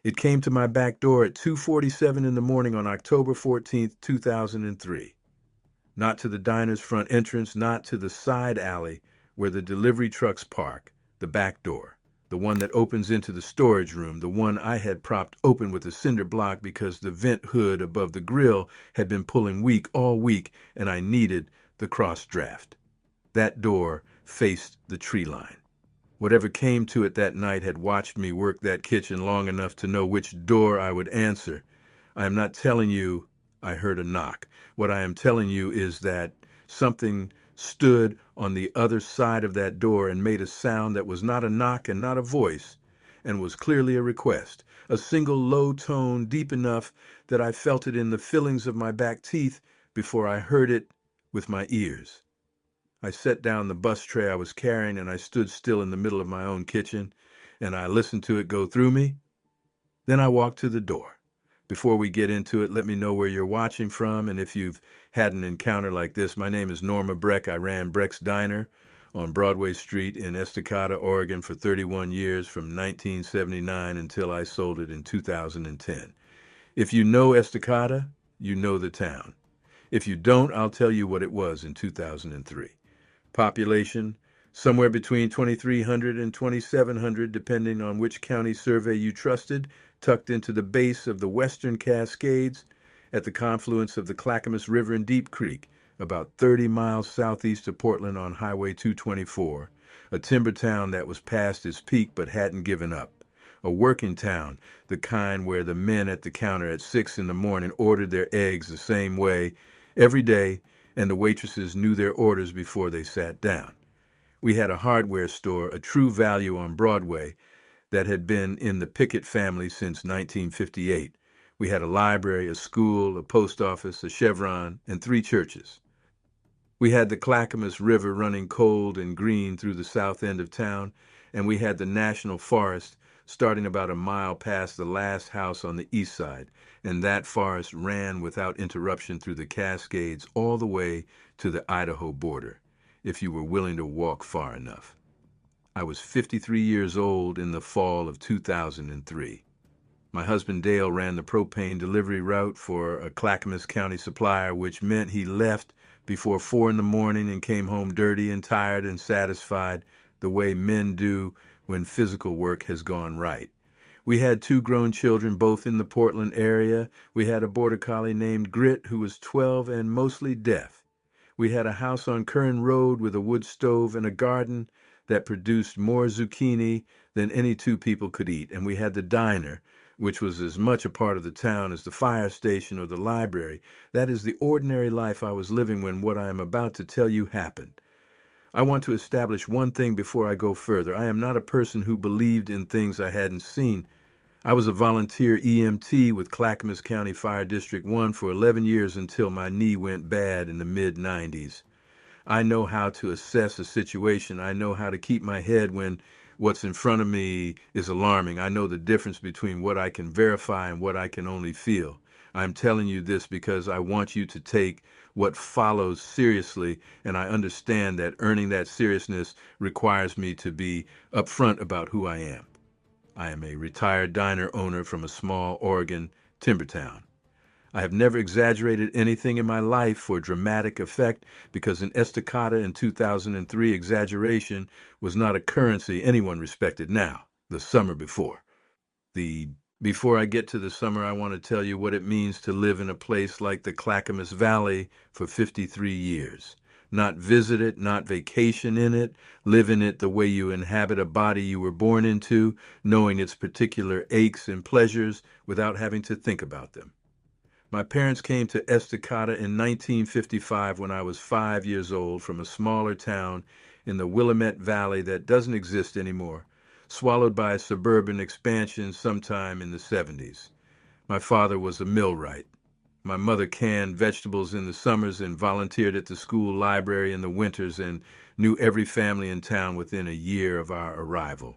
It came to my back door at 2:47 in the morning on October 14th, 2003. Not to the diner's front entrance, not to the side alley where the delivery trucks park, the back door, the one that opens into the storage room, the one I had propped open with a cinder block because the vent hood above the grill had been pulling weak all week and I needed the cross draft. That door faced the tree line. Whatever came to it that night had watched me work that kitchen long enough to know which door I would answer. I am not telling you I heard a knock. What I am telling you is that something stood on the other side of that door and made a sound that was not a knock and not a voice, and was clearly a request, a single low tone deep enough that I felt it in the fillings of my back teeth before I heard it with my ears. I set down the bus tray I was carrying and I stood still in the middle of my own kitchen, and I listened to it go through me. Then I walked to the door. Before we get into it, let me know where you're watching from, and if you've had an encounter like this. My name is Norma Breck. I ran Breck's Diner on Broadway Street in Estacada, Oregon for 31 years from 1979 until I sold it in 2010. If you know Estacada, you know the town. If you don't, I'll tell you what it was in 2003. Population, somewhere between 2,300 and 2,700, depending on which county survey you trusted, tucked into the base of the western Cascades at the confluence of the Clackamas River and Deep Creek, about 30 miles southeast of Portland on Highway 224, a timber town that was past its peak but hadn't given up. A working town, the kind where the men at the counter at 6 in the morning ordered their eggs the same way every day, and the waitresses knew their orders before they sat down. We had a hardware store, a true value on Broadway, that had been in the Pickett family since 1958. We had a library, a school, a post office, a Chevron, and 3 churches. We had the Clackamas River running cold and green through the south end of town, and we had the national forest starting about a mile past the last house on the east side, and that forest ran without interruption through the Cascades all the way to the Idaho border, if you were willing to walk far enough. I was 53 years old in the fall of 2003. My husband Dale ran the propane delivery route for a Clackamas County supplier, which meant he left before 4 in the morning and came home dirty and tired and satisfied, the way men do when physical work has gone right. We had 2 grown children, both in the Portland area. We had a border collie named Grit, who was 12 and mostly deaf. We had a house on Curran Road with a wood stove and a garden that produced more zucchini than any 2 people could eat. And we had the diner, which was as much a part of the town as the fire station or the library. That is the ordinary life I was living when what I am about to tell you happened. I want to establish one thing before I go further. I am not a person who believed in things I hadn't seen. I was a volunteer EMT with Clackamas County Fire District 1 for 11 years until my knee went bad in the mid-90s. I know how to assess a situation. I know how to keep my head when what's in front of me is alarming. I know the difference between what I can verify and what I can only feel. I'm telling you this because I want you to take what follows seriously, and I understand that earning that seriousness requires me to be upfront about who I am. I am a retired diner owner from a small Oregon timber town. I have never exaggerated anything in my life for dramatic effect because in Estacada in 2003, exaggeration was not a currency anyone respected now, the summer before. The Before I get to the summer, I want to tell you what it means to live in a place like the Clackamas Valley for 53 years. Not visit it, not vacation in it, live in it the way you inhabit a body you were born into, knowing its particular aches and pleasures without having to think about them. My parents came to Estacada in 1955 when I was 5 years old from a smaller town in the Willamette Valley that doesn't exist anymore, swallowed by a suburban expansion sometime in the 70s. My father was a millwright. My mother canned vegetables in the summers and volunteered at the school library in the winters and knew every family in town within a year of our arrival.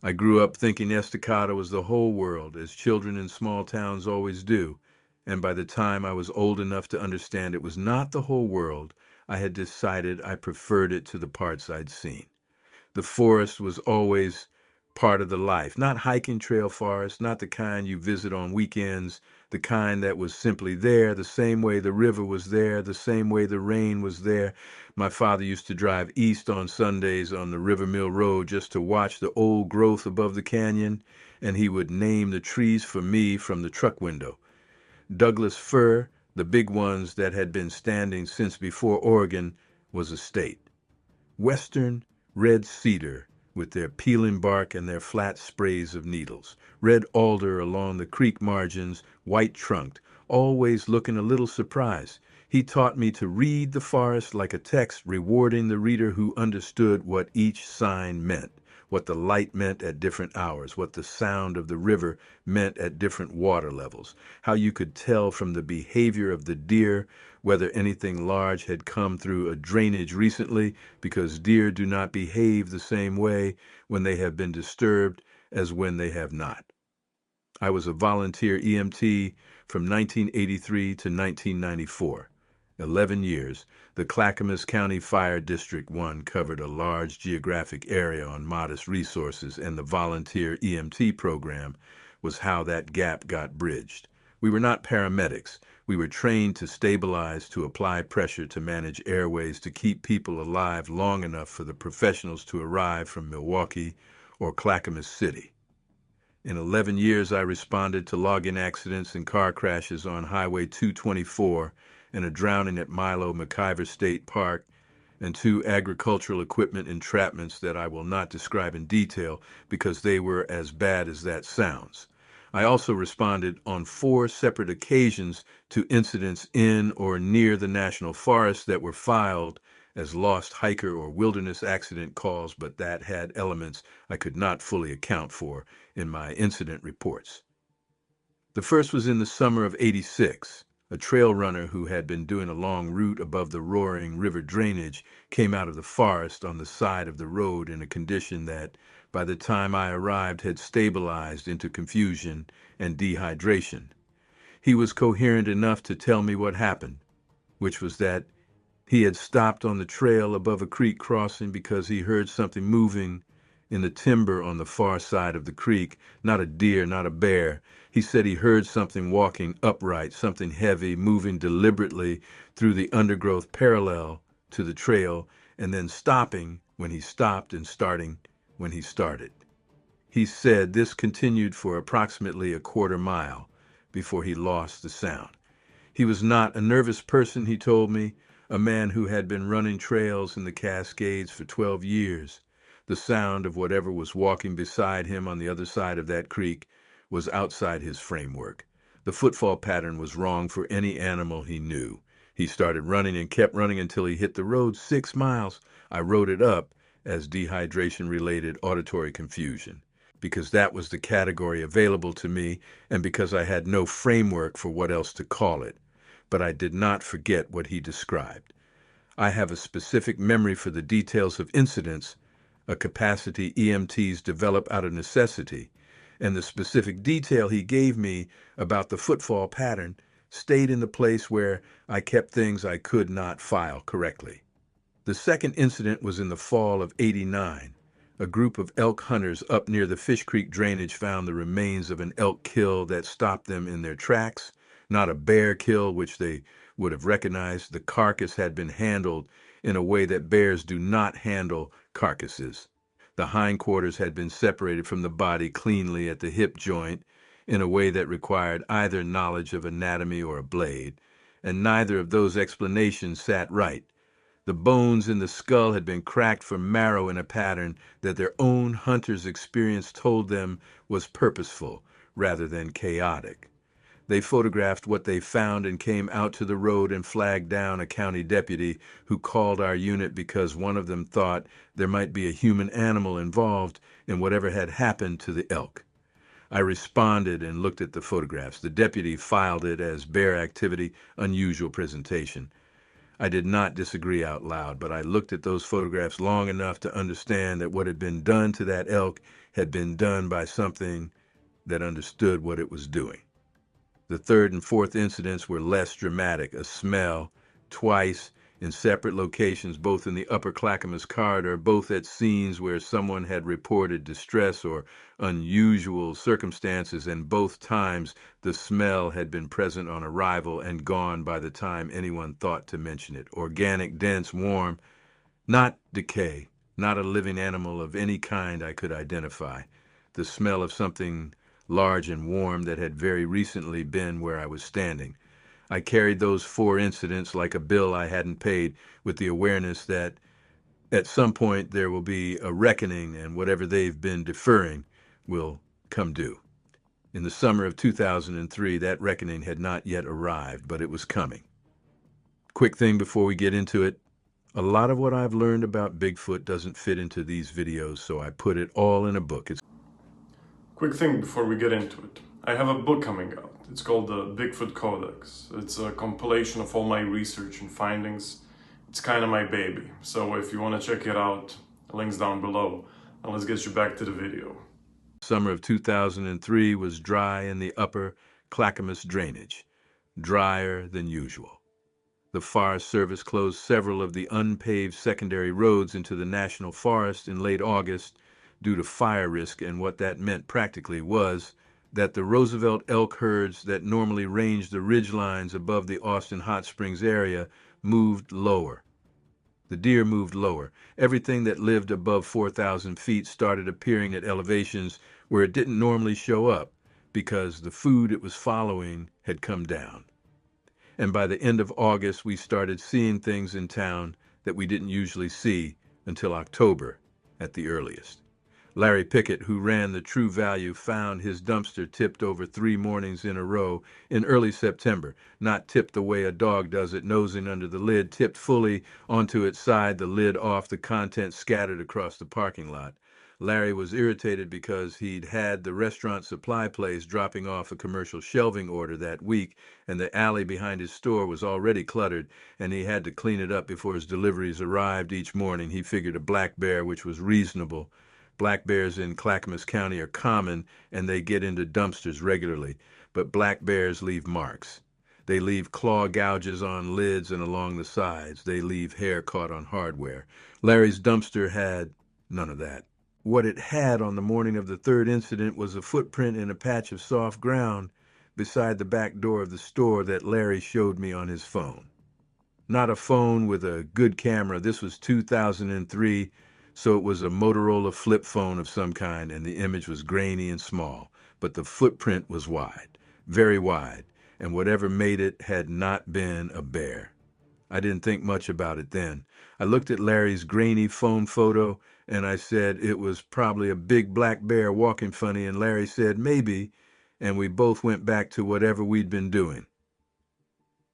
I grew up thinking Estacada was the whole world, as children in small towns always do, and by the time I was old enough to understand it was not the whole world, I had decided I preferred it to the parts I'd seen. The forest was always part of the life, not hiking trail forest, not the kind you visit on weekends, the kind that was simply there, the same way the river was there, the same way the rain was there. My father used to drive east on Sundays on the River Mill Road just to watch the old growth above the canyon, and he would name the trees for me from the truck window. Douglas fir, the big ones that had been standing since before Oregon was a state. Western red cedar with their peeling bark and their flat sprays of needles. Red alder along the creek margins, white-trunked, always looking a little surprised. He taught me to read the forest like a text, rewarding the reader who understood what each sign meant, what the light meant at different hours, what the sound of the river meant at different water levels, how you could tell from the behavior of the deer whether anything large had come through a drainage recently, because deer do not behave the same way when they have been disturbed as when they have not. I was a volunteer EMT from 1983 to 1994. 11 years, the Clackamas County Fire District 1 covered a large geographic area on modest resources, and the volunteer EMT program was how that gap got bridged. We were not paramedics. We were trained to stabilize, to apply pressure, to manage airways, to keep people alive long enough for the professionals to arrive from Milwaukee or Clackamas City. In 11 years, I responded to logging accidents and car crashes on Highway 224 and a drowning at Milo McIver State Park, and 2 agricultural equipment entrapments that I will not describe in detail because they were as bad as that sounds. I also responded on 4 separate occasions to incidents in or near the national forest that were filed as lost hiker or wilderness accident calls, but that had elements I could not fully account for in my incident reports. The first was in the summer of '86. A trail runner who had been doing a long route above the roaring river drainage came out of the forest on the side of the road in a condition that, by the time I arrived, had stabilized into confusion and dehydration. He was coherent enough to tell me what happened, which was that he had stopped on the trail above a creek crossing because he heard something moving in the timber on the far side of the creek. Not a deer, not a bear. He said he heard something walking upright, something heavy, moving deliberately through the undergrowth parallel to the trail, and then stopping when he stopped and starting when he started. He said this continued for approximately a quarter mile before he lost the sound. He was not a nervous person, he told me, a man who had been running trails in the Cascades for 12 years. The sound of whatever was walking beside him on the other side of that creek was outside his framework. The footfall pattern was wrong for any animal he knew. He started running and kept running until he hit the road 6 miles. I wrote it up as dehydration-related auditory confusion, because that was the category available to me and because I had no framework for what else to call it. But I did not forget what he described. I have a specific memory for the details of incidents, a capacity EMTs develop out of necessity, and the specific detail he gave me about the footfall pattern stayed in the place where I kept things I could not file correctly. The second incident was in the fall of '89. A group of elk hunters up near the Fish Creek drainage found the remains of an elk kill that stopped them in their tracks. Not a bear kill, which they would have recognized. The carcass had been handled in a way that bears do not handle carcasses. The hindquarters had been separated from the body cleanly at the hip joint in a way that required either knowledge of anatomy or a blade, and neither of those explanations sat right. The bones in the skull had been cracked for marrow in a pattern that their own hunter's experience told them was purposeful rather than chaotic. They photographed what they found and came out to the road and flagged down a county deputy who called our unit because one of them thought there might be a human animal involved in whatever had happened to the elk. I responded and looked at the photographs. The deputy filed it as bear activity, unusual presentation. I did not disagree out loud, but I looked at those photographs long enough to understand that what had been done to that elk had been done by something that understood what it was doing. The third and fourth incidents were less dramatic. A smell, twice, in separate locations, both in the upper Clackamas corridor, both at scenes where someone had reported distress or unusual circumstances, and both times the smell had been present on arrival and gone by the time anyone thought to mention it. Organic, dense, warm, not decay, not a living animal of any kind I could identify. The smell of something large and warm that had very recently been where I was standing. I carried those 4 incidents like a bill I hadn't paid, with the awareness that at some point there will be a reckoning, and whatever they've been deferring will come due. In the summer of 2003, that reckoning had not yet arrived, but it was coming. Quick thing before we get into it. A lot of what I've learned about Bigfoot doesn't fit into these videos, so I put it all in a book. Quick thing before we get into it. I have a book coming out. It's called the Bigfoot Codex. It's a compilation of all my research and findings. It's kind of my baby. So if you want to check it out, links down below. And let's get you back to the video. Summer of 2003 was dry in the upper Clackamas drainage, drier than usual. The Forest Service closed several of the unpaved secondary roads into the National Forest in late August due to fire risk, and what that meant practically was that the Roosevelt elk herds that normally ranged the ridgelines above the Austin Hot Springs area moved lower. The deer moved lower. Everything that lived above 4,000 feet started appearing at elevations where it didn't normally show up because the food it was following had come down. And by the end of August, we started seeing things in town that we didn't usually see until October at the earliest. Larry Pickett, who ran the True Value, found his dumpster tipped over 3 mornings in a row in early September. Not tipped the way a dog does it, nosing under the lid, tipped fully onto its side, the lid off, the contents scattered across the parking lot. Larry was irritated because he'd had the restaurant supply place dropping off a commercial shelving order that week, and the alley behind his store was already cluttered, and he had to clean it up before his deliveries arrived each morning. He figured a black bear, which was reasonable. Black bears in Clackamas County are common, and they get into dumpsters regularly, but black bears leave marks. They leave claw gouges on lids and along the sides. They leave hair caught on hardware. Larry's dumpster had none of that. What it had on the morning of the 3rd incident was a footprint in a patch of soft ground beside the back door of the store that Larry showed me on his phone. Not a phone with a good camera. This was 2003, so it was a Motorola flip phone of some kind, and the image was grainy and small. But the footprint was wide, very wide, and whatever made it had not been a bear. I didn't think much about it then. I looked at Larry's grainy phone photo, and I said it was probably a big black bear walking funny, and Larry said maybe, and we both went back to whatever we'd been doing.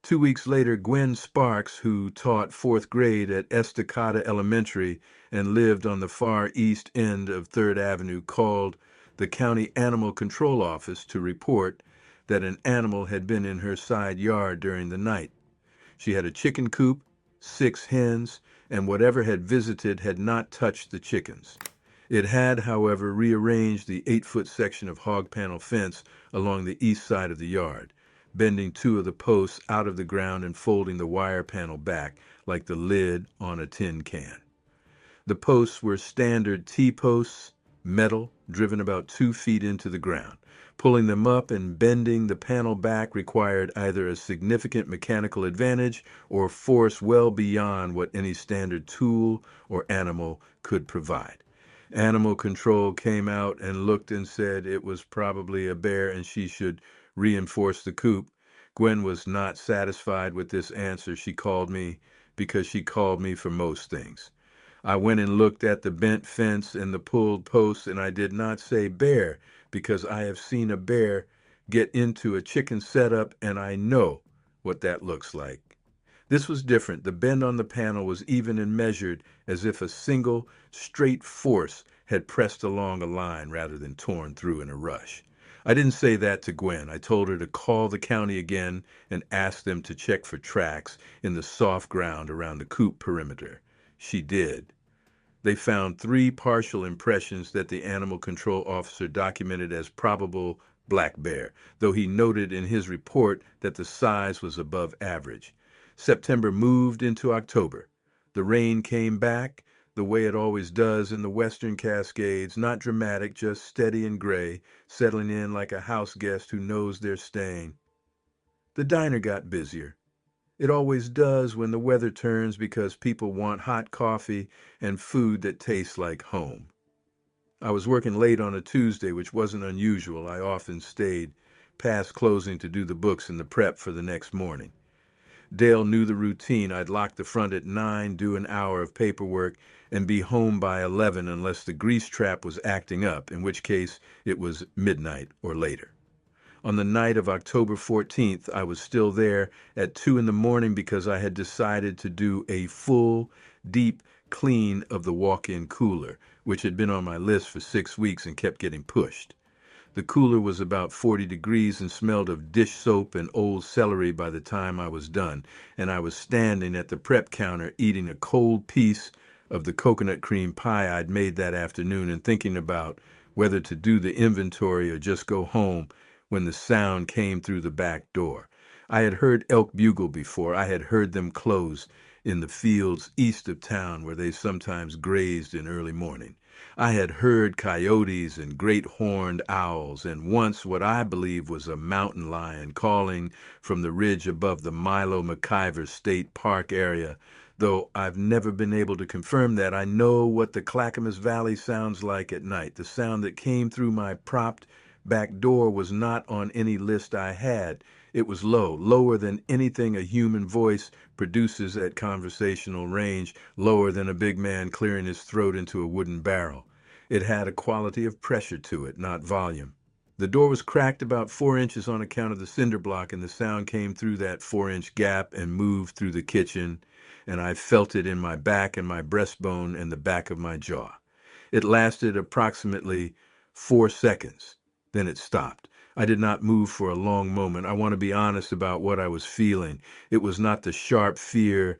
2 weeks later, Gwen Sparks, who taught 4th grade at Estacada Elementary and lived on the far east end of 3rd Avenue, called the County Animal Control Office to report that an animal had been in her side yard during the night. She had a chicken coop, 6 hens, and whatever had visited had not touched the chickens. It had, however, rearranged the 8-foot section of hog panel fence along the east side of the yard, bending 2 of the posts out of the ground and folding the wire panel back like the lid on a tin can. The posts were standard T-posts, metal, driven about 2 feet into the ground. Pulling them up and bending the panel back required either a significant mechanical advantage or force well beyond what any standard tool or animal could provide. Animal control came out and looked and said it was probably a bear and she should reinforce the coop. Gwen was not satisfied with this answer. She called me because she called me for most things. I went and looked at the bent fence and the pulled posts, and I did not say bear because I have seen a bear get into a chicken setup, and I know what that looks like. This was different. The bend on the panel was even and measured, as if a single, straight force had pressed along a line rather than torn through in a rush. I didn't say that to Gwen. I told her to call the county again and ask them to check for tracks in the soft ground around the coop perimeter. She did. They found 3 partial impressions that the animal control officer documented as probable black bear, though he noted in his report that the size was above average. September moved into October. The rain came back, the way it always does in the western Cascades, not dramatic, just steady and gray, settling in like a house guest who knows they're staying. The diner got busier. It always does when the weather turns because people want hot coffee and food that tastes like home. I was working late on a Tuesday, which wasn't unusual. I often stayed past closing to do the books and the prep for the next morning. Dale knew the routine. I'd lock the front at 9, do an hour of paperwork, and be home by 11 unless the grease trap was acting up, in which case it was midnight or later. On the night of October 14th, I was still there at 2 in the morning because I had decided to do a full, deep clean of the walk-in cooler, which had been on my list for 6 weeks and kept getting pushed. The cooler was about 40 degrees and smelled of dish soap and old celery by the time I was done, and I was standing at the prep counter eating a cold piece of the coconut cream pie I'd made that afternoon and thinking about whether to do the inventory or just go home when the sound came through the back door. I had heard elk bugle before. I had heard them close in the fields east of town where they sometimes grazed in early morning. I had heard coyotes and great horned owls, and once what I believe was a mountain lion calling from the ridge above the Milo McIver State Park area. Though I've never been able to confirm that, I know what the Clackamas Valley sounds like at night. The sound that came through my propped back door was not on any list I had. It was low, lower than anything a human voice produces at conversational range, lower than a big man clearing his throat into a wooden barrel. It had a quality of pressure to it, not volume. The door was cracked about 4 inches on account of the cinder block, and the sound came through that 4 inch gap and moved through the kitchen, and I felt it in my back and my breastbone and the back of my jaw. It lasted approximately 4 seconds. Then it stopped. I did not move for a long moment. I want to be honest about what I was feeling. It was not the sharp fear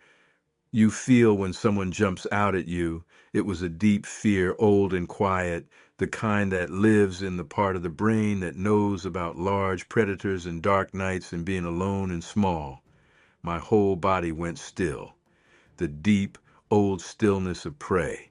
you feel when someone jumps out at you. It was a deep fear, old and quiet, the kind that lives in the part of the brain that knows about large predators and dark nights and being alone and small. My whole body went still, the deep, old stillness of prey.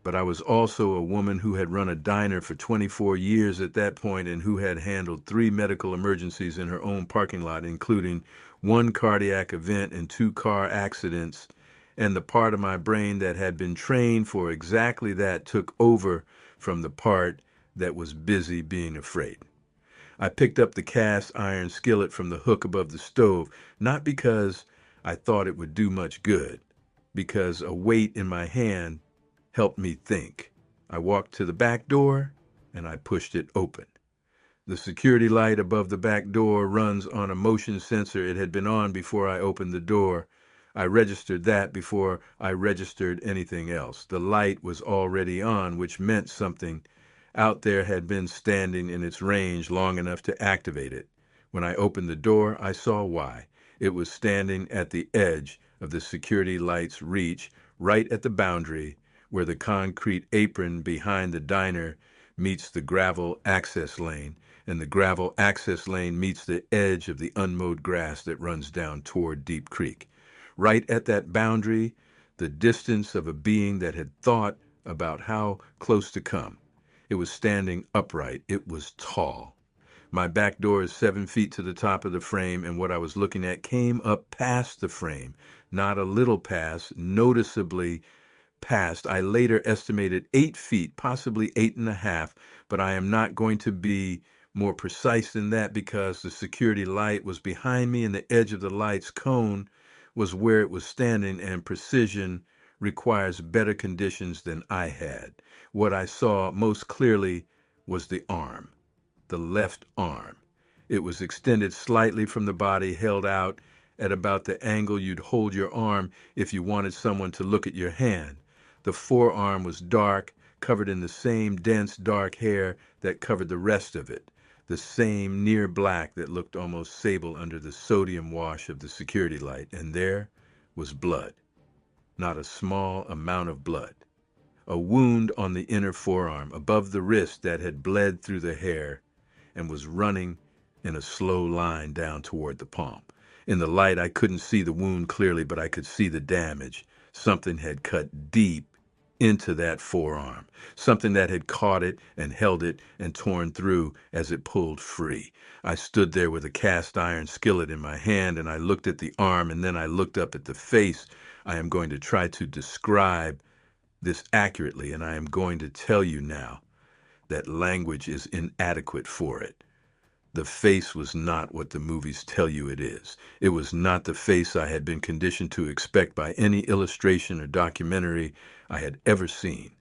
But I was also a woman who had run a diner for 24 years at that point and who had handled 3 medical emergencies in her own parking lot, including 1 cardiac event and 2 car accidents, and the part of my brain that had been trained for exactly that took over from the part that was busy being afraid. I picked up the cast iron skillet from the hook above the stove, not because I thought it would do much good, because a weight in my hand helped me think. I walked to the back door and I pushed it open. The security light above the back door runs on a motion sensor. It had been on before I opened the door. I registered that before I registered anything else. The light was already on, which meant something out there had been standing in its range long enough to activate it. When I opened the door, I saw why. It was standing at the edge of the security light's reach, right at the boundary where the concrete apron behind the diner meets the gravel access lane, and the gravel access lane meets the edge of the unmowed grass that runs down toward Deep Creek. Right at that boundary, the distance of a being that had thought about how close to come. It was standing upright. It was tall. My back door is 7 feet to the top of the frame, and what I was looking at came up past the frame, not a little past, noticeably past. I later estimated 8 feet, possibly 8.5, but I am not going to be more precise than that because the security light was behind me and the edge of the light's cone was where it was standing, and precision requires better conditions than I had. What I saw most clearly was the arm, the left arm. It was extended slightly from the body, held out at about the angle you'd hold your arm if you wanted someone to look at your hand. The forearm was dark, covered in the same dense dark hair that covered the rest of it, the same near black that looked almost sable under the sodium wash of the security light. And there was blood, not a small amount of blood. A wound on the inner forearm, above the wrist, that had bled through the hair and was running in a slow line down toward the palm. In the light, I couldn't see the wound clearly, but I could see the damage. Something had cut deep into that forearm, something that had caught it and held it and torn through as it pulled free. I stood there with a cast iron skillet in my hand, and I looked at the arm, and then I looked up at the face. I am going to try to describe this accurately, and I am going to tell you now that language is inadequate for it. The face was not what the movies tell you it is. It was not the face I had been conditioned to expect by any illustration or documentary I had ever seen.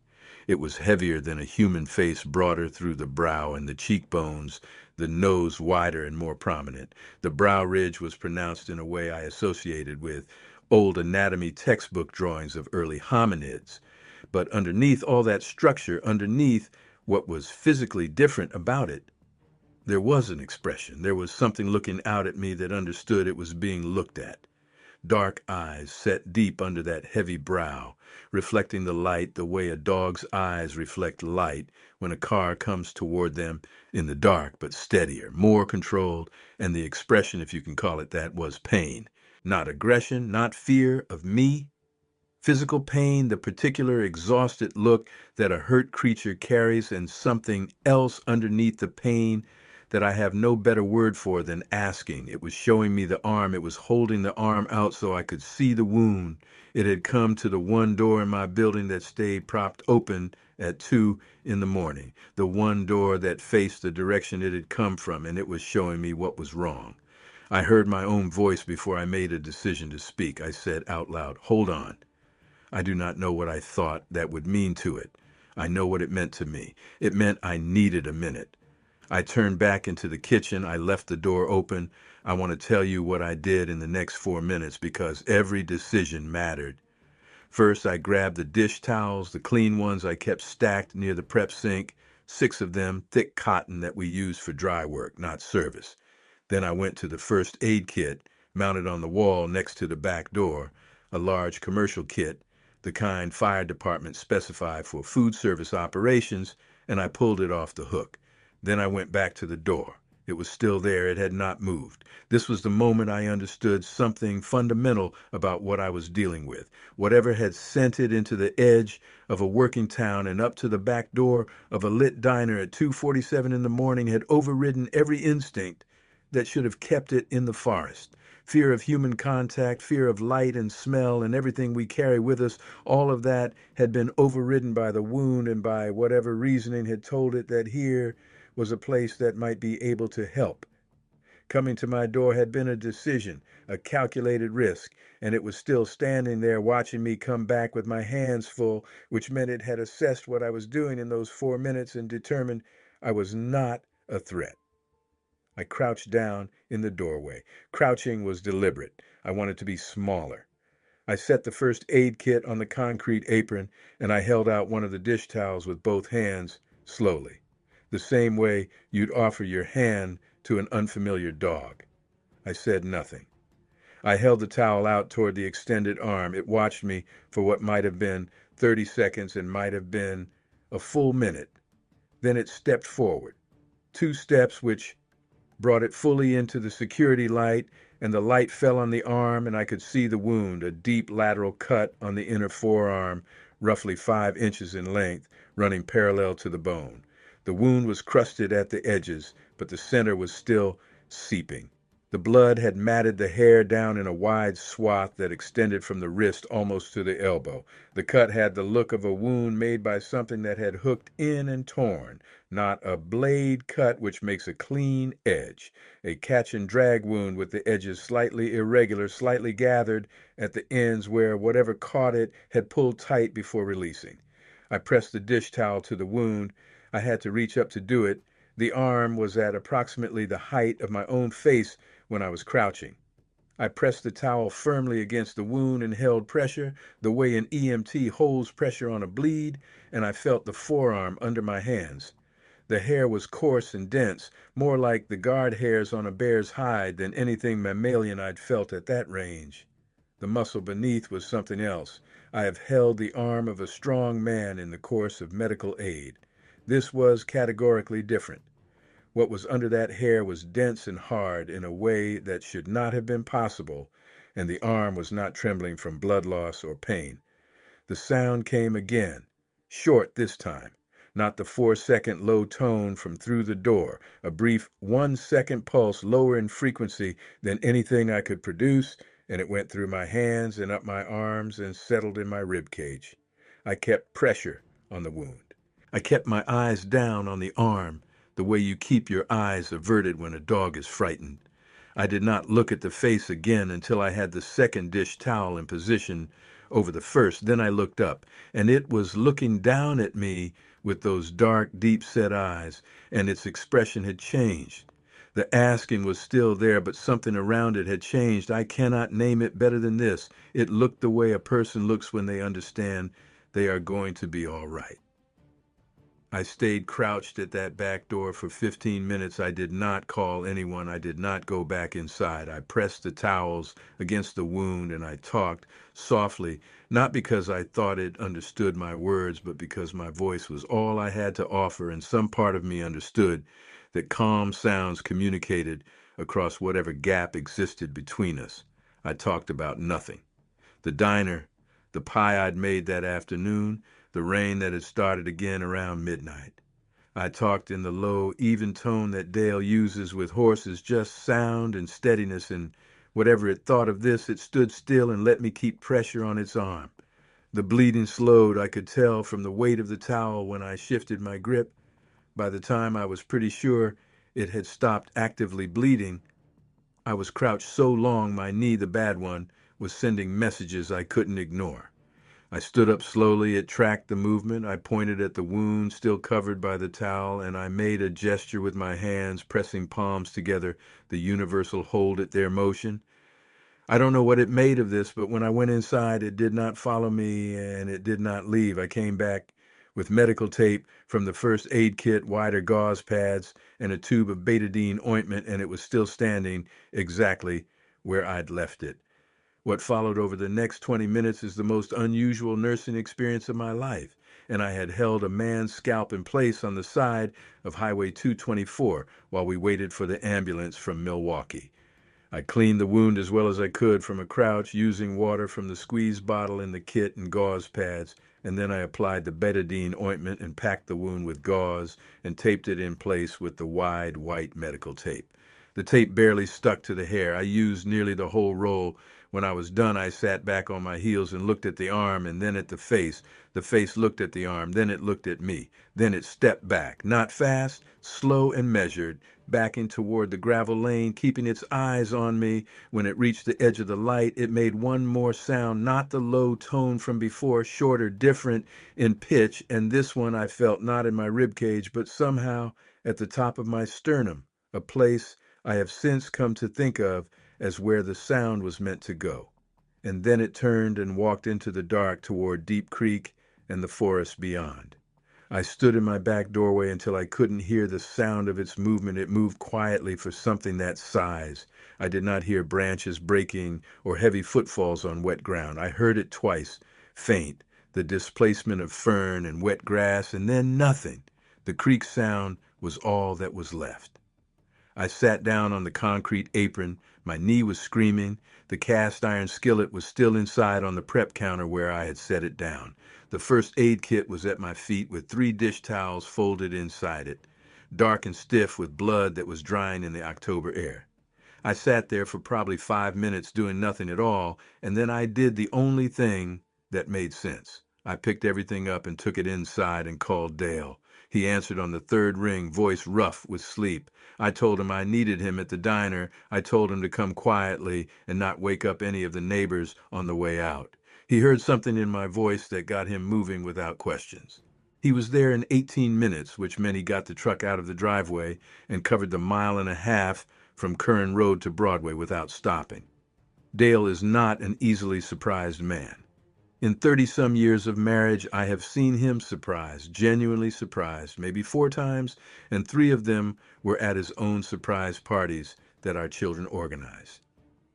It was heavier than a human face, broader through the brow and the cheekbones, the nose wider and more prominent. The brow ridge was pronounced in a way I associated with old anatomy textbook drawings of early hominids. But underneath all that structure, underneath what was physically different about it, there was an expression. There was something looking out at me that understood it was being looked at. Dark eyes set deep under that heavy brow, reflecting the light the way a dog's eyes reflect light when a car comes toward them in the dark, but steadier, more controlled, and the expression, if you can call it that, was pain. Not aggression, not fear of me. Physical pain, the particular exhausted look that a hurt creature carries, and something else underneath the pain that I have no better word for than asking. It was showing me the arm. It was holding the arm out so I could see the wound. It had come to the one door in my building that stayed propped open at 2 in the morning, the one door that faced the direction it had come from, and it was showing me what was wrong. I heard my own voice before I made a decision to speak. I said out loud, "Hold on." I do not know what I thought that would mean to it. I know what it meant to me. It meant I needed a minute. I turned back into the kitchen. I left the door open. I want to tell you what I did in the next 4 minutes because every decision mattered. First, I grabbed the dish towels, the clean ones I kept stacked near the prep sink, 6 of them, thick cotton that we use for dry work, not service. Then I went to the first aid kit, mounted on the wall next to the back door, a large commercial kit, the kind fire departments specify for food service operations, and I pulled it off the hook. Then I went back to the door. It was still there. It had not moved. This was the moment I understood something fundamental about what I was dealing with. Whatever had sent it into the edge of a working town and up to the back door of a lit diner at 2:47 in the morning had overridden every instinct that should have kept it in the forest. Fear of human contact, fear of light and smell and everything we carry with us, all of that had been overridden by the wound and by whatever reasoning had told it that here was a place that might be able to help. Coming to my door had been a decision, a calculated risk, and it was still standing there watching me come back with my hands full, which meant it had assessed what I was doing in those 4 minutes and determined I was not a threat. I crouched down in the doorway. Crouching was deliberate. I wanted to be smaller. I set the first aid kit on the concrete apron, and I held out one of the dish towels with both hands, slowly, the same way you'd offer your hand to an unfamiliar dog. I said nothing. I held the towel out toward the extended arm. It watched me for what might have been 30 seconds and might have been a full minute. Then it stepped forward, 2 steps which brought it fully into the security light, and the light fell on the arm, and I could see the wound, a deep lateral cut on the inner forearm, roughly 5 inches in length, running parallel to the bone. The wound was crusted at the edges, but the center was still seeping. The blood had matted the hair down in a wide swath that extended from the wrist almost to the elbow. The cut had the look of a wound made by something that had hooked in and torn, not a blade cut which makes a clean edge. A catch and drag wound with the edges slightly irregular, slightly gathered at the ends where whatever caught it had pulled tight before releasing. I pressed the dish towel to the wound. I had to reach up to do it. The arm was at approximately the height of my own face when I was crouching. I pressed the towel firmly against the wound and held pressure, the way an EMT holds pressure on a bleed, and I felt the forearm under my hands. The hair was coarse and dense, more like the guard hairs on a bear's hide than anything mammalian I'd felt at that range. The muscle beneath was something else. I have held the arm of a strong man in the course of medical aid. This was categorically different. What was under that hair was dense and hard in a way that should not have been possible, and the arm was not trembling from blood loss or pain. The sound came again, short this time, not the 4-second low tone from through the door, a brief 1-second pulse lower in frequency than anything I could produce, and it went through my hands and up my arms and settled in my rib cage. I kept pressure on the wound. I kept my eyes down on the arm, the way you keep your eyes averted when a dog is frightened. I did not look at the face again until I had the second dish towel in position over the first. Then I looked up, and it was looking down at me with those dark, deep-set eyes, and its expression had changed. The asking was still there, but something around it had changed. I cannot name it better than this. It looked the way a person looks when they understand they are going to be all right. I stayed crouched at that back door for 15 minutes. I did not call anyone. I did not go back inside. I pressed the towels against the wound and I talked softly, not because I thought it understood my words, but because my voice was all I had to offer, and some part of me understood that calm sounds communicated across whatever gap existed between us. I talked about nothing. The diner, the pie I'd made that afternoon, the rain that had started again around midnight. I talked in the low, even tone that Dale uses with horses, just sound and steadiness, and whatever it thought of this, it stood still and let me keep pressure on its arm. The bleeding slowed, I could tell from the weight of the towel when I shifted my grip. By the time I was pretty sure it had stopped actively bleeding, I was crouched so long my knee, the bad one, was sending messages I couldn't ignore. I stood up slowly. It tracked the movement. I pointed at the wound still covered by the towel, and I made a gesture with my hands, pressing palms together, the universal hold it there motion. I don't know what it made of this, but when I went inside, it did not follow me and it did not leave. I came back with medical tape from the first aid kit, wider gauze pads, and a tube of betadine ointment, and it was still standing exactly where I'd left it. What followed over the next 20 minutes is the most unusual nursing experience of my life, and I had held a man's scalp in place on the side of Highway 224 while we waited for the ambulance from Milwaukee. I cleaned the wound as well as I could from a crouch, using water from the squeeze bottle in the kit and gauze pads, and then I applied the betadine ointment and packed the wound with gauze and taped it in place with the wide white medical tape. The tape barely stuck to the hair. I used nearly the whole roll. When I was done, I sat back on my heels and looked at the arm and then at the face. The face looked at the arm, then it looked at me. Then it stepped back, not fast, slow and measured, backing toward the gravel lane, keeping its eyes on me. When it reached the edge of the light, it made one more sound, not the low tone from before, shorter, different in pitch, and this one I felt not in my rib cage, but somehow at the top of my sternum, a place I have since come to think of as where the sound was meant to go. And then it turned and walked into the dark toward Deep Creek and the forest beyond. I stood in my back doorway until I couldn't hear the sound of its movement. It moved quietly for something that size. I did not hear branches breaking or heavy footfalls on wet ground. I heard it twice, faint, the displacement of fern and wet grass, and then nothing. The creek sound was all that was left. I sat down on the concrete apron. My knee was screaming. The cast iron skillet was still inside on the prep counter where I had set it down. The first aid kit was at my feet with 3 dish towels folded inside it, dark and stiff with blood that was drying in the October air. I sat there for probably 5 minutes doing nothing at all, and then I did the only thing that made sense. I picked everything up and took it inside and called Dale. He answered on the third ring, voice rough with sleep. I told him I needed him at the diner. I told him to come quietly and not wake up any of the neighbors on the way out. He heard something in my voice that got him moving without questions. He was there in 18 minutes, which meant he got the truck out of the driveway and covered the 1.5 miles from Curran Road to Broadway without stopping. Dale is not an easily surprised man. In 30-some years of marriage, I have seen him surprised, genuinely surprised, maybe 4 times, and 3 of them were at his own surprise parties that our children organized.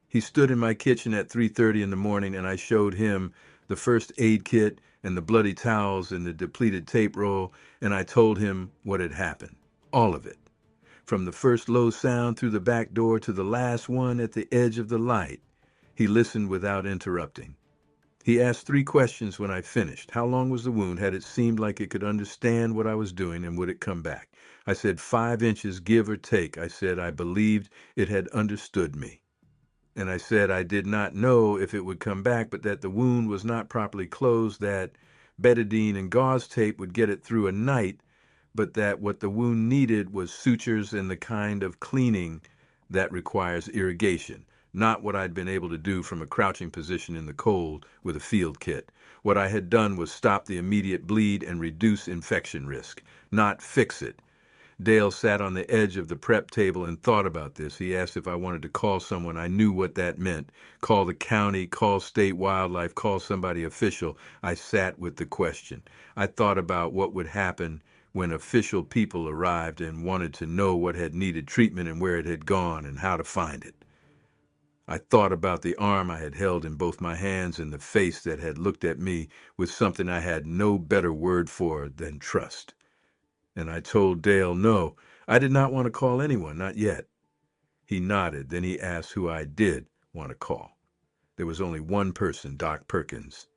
He stood in my kitchen at 3:30 in the morning, and I showed him the first aid kit and the bloody towels and the depleted tape roll, and I told him what had happened. All of it. from the first low sound through the back door to the last one at the edge of the light. He listened without interrupting. He asked 3 questions when I finished. How long was the wound? Had it seemed like it could understand what I was doing, and would it come back? I said 5 inches, give or take. I said I believed it had understood me. And I said I did not know if it would come back, but that the wound was not properly closed, that betadine and gauze tape would get it through a night, but that what the wound needed was sutures and the kind of cleaning that requires irrigation, not what I'd been able to do from a crouching position in the cold with a field kit. What I had done was stop the immediate bleed and reduce infection risk, not fix it. Dale sat on the edge of the prep table and thought about this. He asked if I wanted to call someone. I knew what that meant. Call the county, call state wildlife, call somebody official. I sat with the question. I thought about what would happen when official people arrived and wanted to know what had needed treatment and where it had gone and how to find it. I thought about the arm I had held in both my hands and the face that had looked at me with something I had no better word for than trust. And I told Dale, no, I did not want to call anyone, not yet. He nodded. Then he asked who I did want to call. There was only one person, Doc Perkins.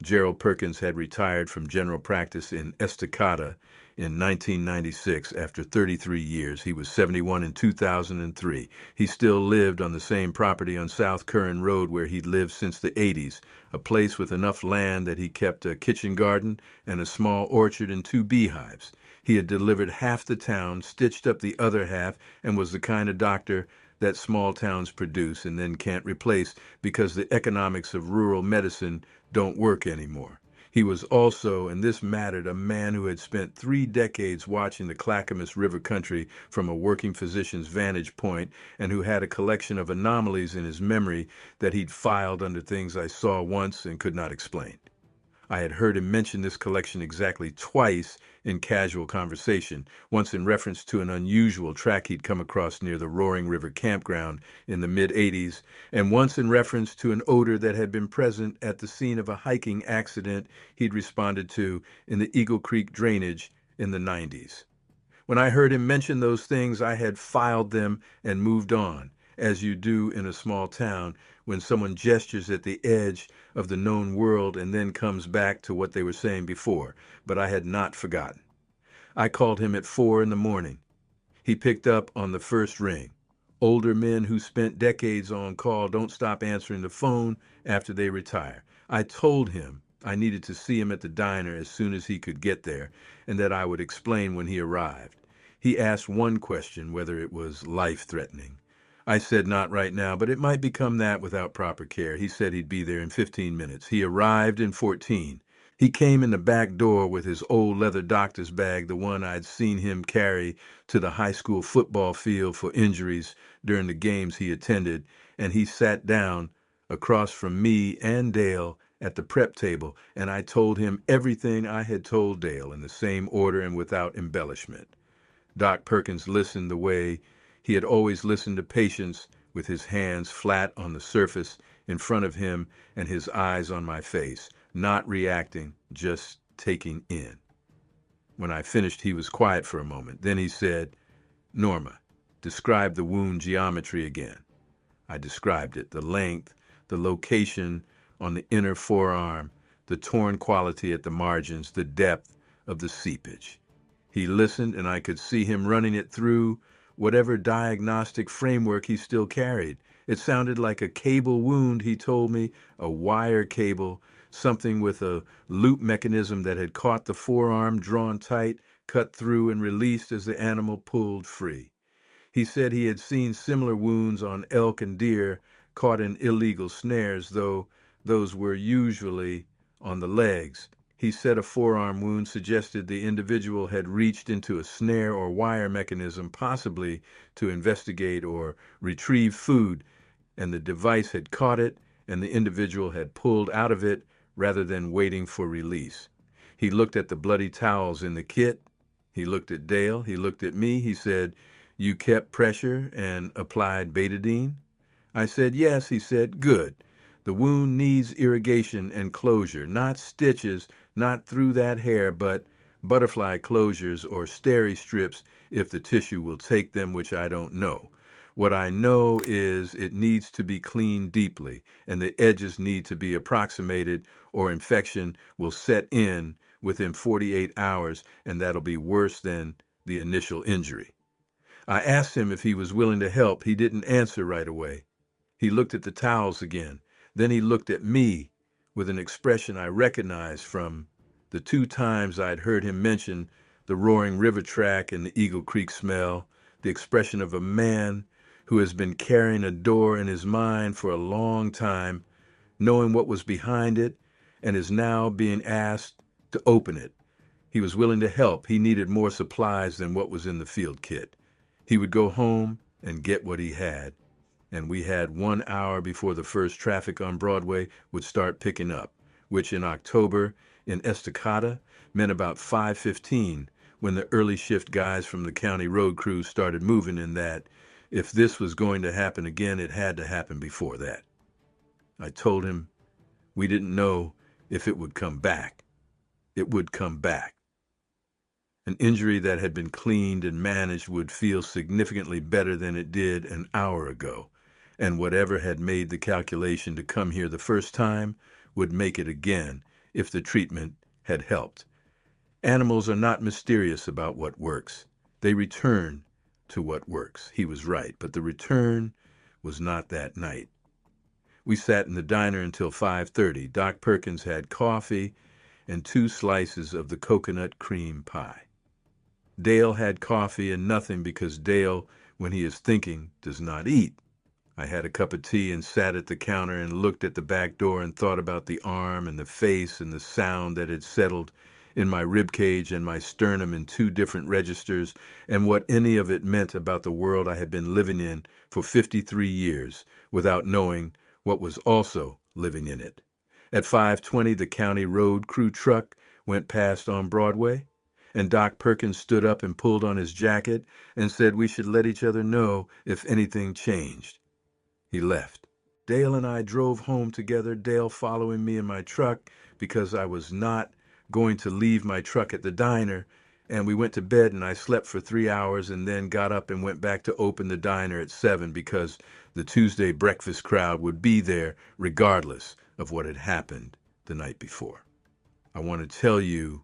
Gerald Perkins had retired from general practice in Estacada in 1996 after 33 years. He was 71 in 2003. He still lived on the same property on South Curran Road where he'd lived since the 80s, a place with enough land that he kept a kitchen garden and a small orchard and 2 beehives. He had delivered half the town, stitched up the other half, and was the kind of doctor that small towns produce and then can't replace because the economics of rural medicine don't work anymore. He was also, and this mattered, a man who had spent 3 decades watching the Clackamas River country from a working physician's vantage point, and who had a collection of anomalies in his memory that he'd filed under things I saw once and could not explain. I had heard him mention this collection exactly twice in casual conversation, once in reference to an unusual track he'd come across near the Roaring River campground in the mid-'80s, and once in reference to an odor that had been present at the scene of a hiking accident he'd responded to in the Eagle Creek drainage in the 90s. When I heard him mention those things, I had filed them and moved on, as you do in a small town when someone gestures at the edge of the known world and then comes back to what they were saying before. But I had not forgotten. I called him at 4 in the morning. He picked up on the first ring. Older men who spent decades on call don't stop answering the phone after they retire. I told him I needed to see him at the diner as soon as he could get there, and that I would explain when he arrived. He asked one question, whether it was life-threatening. I said not right now, but it might become that without proper care. He said he'd be there in 15 minutes. He arrived in 14. He came in the back door with his old leather doctor's bag, the one I'd seen him carry to the high school football field for injuries during the games he attended, and he sat down across from me and Dale at the prep table, and I told him everything I had told Dale in the same order and without embellishment. Doc Perkins listened the way he had always listened to patients, with his hands flat on the surface in front of him and his eyes on my face, not reacting, just taking in. When I finished, he was quiet for a moment. Then he said, Norma, describe the wound geometry again. I described it, the length, the location on the inner forearm, the torn quality at the margins, the depth of the seepage. He listened, and I could see him running it through whatever diagnostic framework he still carried. It sounded like a cable wound, he told me, a wire cable, something with a loop mechanism that had caught the forearm, drawn tight, cut through, and released as the animal pulled free. He said he had seen similar wounds on elk and deer caught in illegal snares, though those were usually on the legs. He said a forearm wound suggested the individual had reached into a snare or wire mechanism, possibly to investigate or retrieve food, and the device had caught it, and the individual had pulled out of it rather than waiting for release. He looked at the bloody towels in the kit. He looked at Dale. He looked at me. He said, "You kept pressure and applied betadine?" I said, "Yes." He said, "Good. The wound needs irrigation and closure, not stitches, not through that hair, but butterfly closures, or steri strips if the tissue will take them, which I don't know. What I know is it needs to be cleaned deeply, and the edges need to be approximated, or infection will set in within 48 hours, and that'll be worse than the initial injury. I asked him if he was willing to help. He didn't answer right away. He looked at the towels again. Then he looked at me with an expression I recognized from the two times I'd heard him mention the roaring river track and the Eagle Creek smell, the expression of a man who has been carrying a door in his mind for a long time, knowing what was behind it, and is now being asked to open it. He was willing to help. He needed more supplies than what was in the field kit. He would go home and get what he had. And we had 1 hour before the first traffic on Broadway would start picking up, which in October in Estacada meant about 5:15 when the early shift guys from the county road crews started moving, in that if this was going to happen again, it had to happen before that. I told him we didn't know if it would come back. It would come back. An injury that had been cleaned and managed would feel significantly better than it did an hour ago, and whatever had made the calculation to come here the first time would make it again if the treatment had helped. Animals are not mysterious about what works. They return to what works. He was right, but the return was not that night. We sat in the diner until 5:30. Doc Perkins had coffee and 2 slices of the coconut cream pie. Dale had coffee and nothing because Dale, when he is thinking, does not eat. I had a cup of tea and sat at the counter and looked at the back door and thought about the arm and the face and the sound that had settled in my rib cage and my sternum in 2 different registers, and what any of it meant about the world I had been living in for 53 years without knowing what was also living in it. At 5:20, the county road crew truck went past on Broadway, and Doc Perkins stood up and pulled on his jacket and said we should let each other know if anything changed. He left. Dale and I drove home together, Dale following me in my truck because I was not going to leave my truck at the diner, and we went to bed and I slept for 3 hours and then got up and went back to open the diner at 7 because the Tuesday breakfast crowd would be there regardless of what had happened the night before. I want to tell you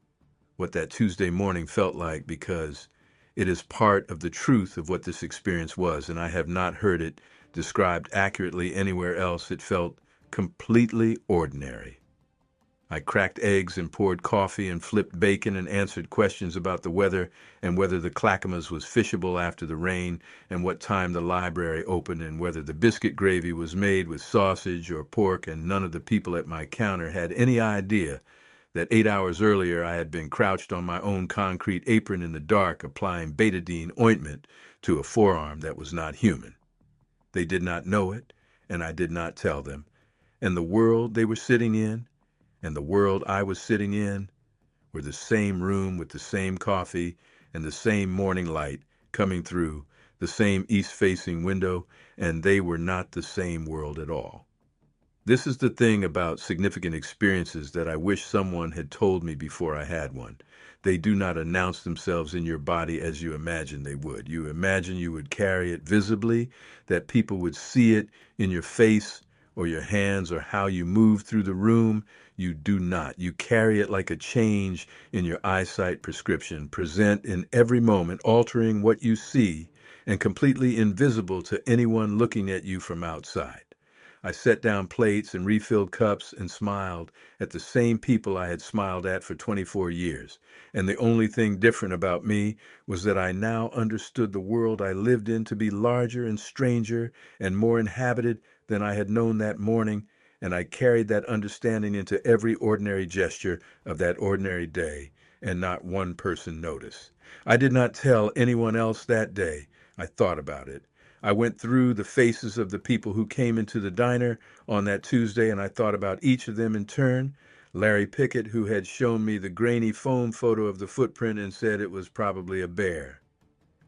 what that Tuesday morning felt like because it is part of the truth of what this experience was, and I have not heard it described accurately anywhere else. It felt completely ordinary. I cracked eggs and poured coffee and flipped bacon and answered questions about the weather and whether the Clackamas was fishable after the rain and what time the library opened and whether the biscuit gravy was made with sausage or pork, and none of the people at my counter had any idea that 8 hours earlier I had been crouched on my own concrete apron in the dark applying betadine ointment to a forearm that was not human. They did not know it, and I did not tell them. And the world they were sitting in and the world I was sitting in were the same room with the same coffee and the same morning light coming through the same east-facing window, and they were not the same world at all. This is the thing about significant experiences that I wish someone had told me before I had one. They do not announce themselves in your body as you imagine they would. You imagine you would carry it visibly, that people would see it in your face or your hands or how you move through the room. You do not. You carry it like a change in your eyesight prescription, present in every moment, altering what you see and completely invisible to anyone looking at you from outside. I set down plates and refilled cups and smiled at the same people I had smiled at for 24 years. And the only thing different about me was that I now understood the world I lived in to be larger and stranger and more inhabited than I had known that morning, and I carried that understanding into every ordinary gesture of that ordinary day, and not one person noticed. I did not tell anyone else that day. I thought about it. I went through the faces of the people who came into the diner on that Tuesday, and I thought about each of them in turn. Larry Pickett, who had shown me the grainy foam photo of the footprint and said it was probably a bear.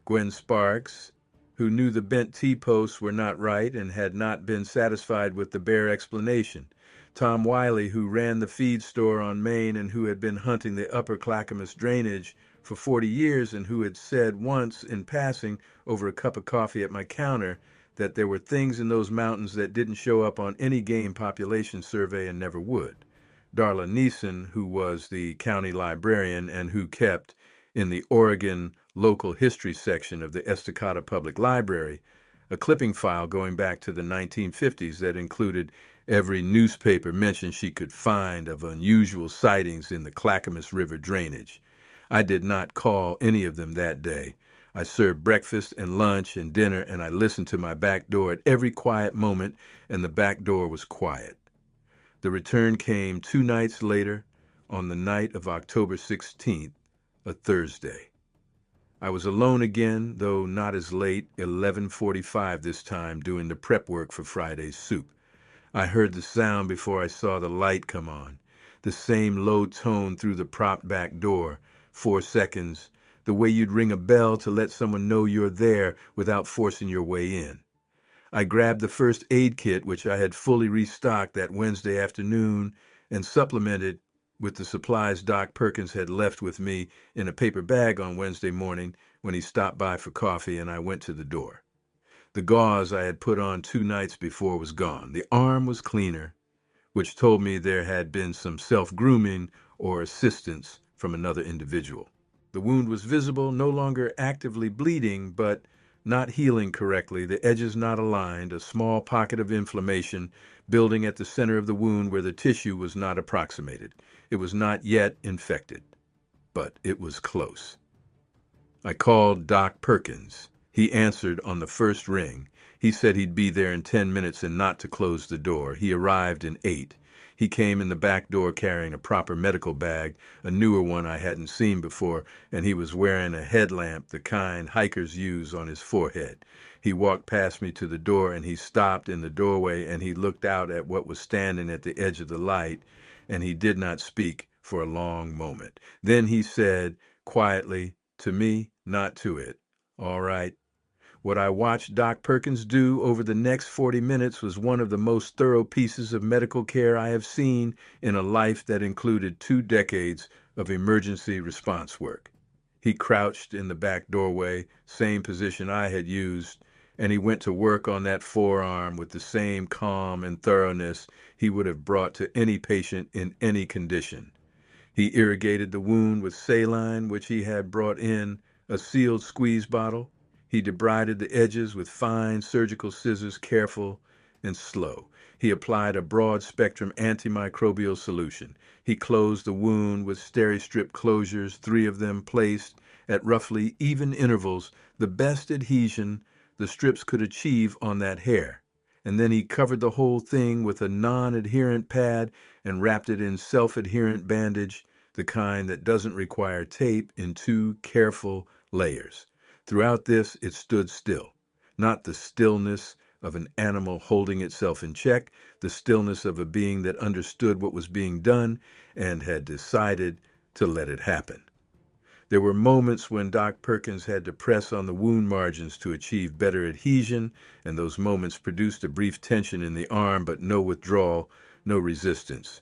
Gwen Sparks, who knew the bent T-posts were not right and had not been satisfied with the bear explanation. Tom Wiley, who ran the feed store on Main and who had been hunting the upper Clackamas drainage for 40 years and who had said once in passing over a cup of coffee at my counter that there were things in those mountains that didn't show up on any game population survey and never would. Darla Neeson, who was the county librarian and who kept, in the Oregon local history section of the Estacada Public Library, a clipping file going back to the 1950s that included every newspaper mention she could find of unusual sightings in the Clackamas River drainage. I did not call any of them that day. I served breakfast and lunch and dinner, and I listened to my back door at every quiet moment, and the back door was quiet. The return came 2 nights later, on the night of October 16th, a Thursday. I was alone again, though not as late, 11:45 this time, doing the prep work for Friday's soup. I heard the sound before I saw the light come on. The same low tone through the propped back door. 4 seconds. The way you'd ring a bell to let someone know you're there without forcing your way in. I grabbed the first aid kit, which I had fully restocked that Wednesday afternoon, and supplemented with the supplies Doc Perkins had left with me in a paper bag on Wednesday morning when he stopped by for coffee, and I went to the door. The gauze I had put on 2 nights before was gone. The arm was cleaner, which told me there had been some self-grooming or assistance from another individual. The wound was visible, no longer actively bleeding, but not healing correctly, the edges not aligned, a small pocket of inflammation building at the center of the wound where the tissue was not approximated. It was not yet infected, but it was close. I called Doc Perkins. He answered on the first ring. He said he'd be there in 10 minutes and not to close the door. He arrived in 8. He came in the back door carrying a proper medical bag, a newer one I hadn't seen before, and he was wearing a headlamp, the kind hikers use, on his forehead. He walked past me to the door, and he stopped in the doorway, and he looked out at what was standing at the edge of the light, and he did not speak for a long moment. Then he said quietly, to me, not to it, "All right." What I watched Doc Perkins do over the next 40 minutes was one of the most thorough pieces of medical care I have seen in a life that included 2 decades of emergency response work. He crouched in the back doorway, same position I had used, and he went to work on that forearm with the same calm and thoroughness he would have brought to any patient in any condition. He irrigated the wound with saline, which he had brought in a sealed squeeze bottle. He debrided the edges with fine surgical scissors, careful and slow. He applied a broad-spectrum antimicrobial solution. He closed the wound with Steri-Strip closures, 3 of them placed at roughly even intervals, the best adhesion the strips could achieve on that hair. And then he covered the whole thing with a non-adherent pad and wrapped it in self-adherent bandage, the kind that doesn't require tape, in 2 careful layers. Throughout this, it stood still, not the stillness of an animal holding itself in check, the stillness of a being that understood what was being done and had decided to let it happen. There were moments when Doc Perkins had to press on the wound margins to achieve better adhesion, and those moments produced a brief tension in the arm, but no withdrawal, no resistance.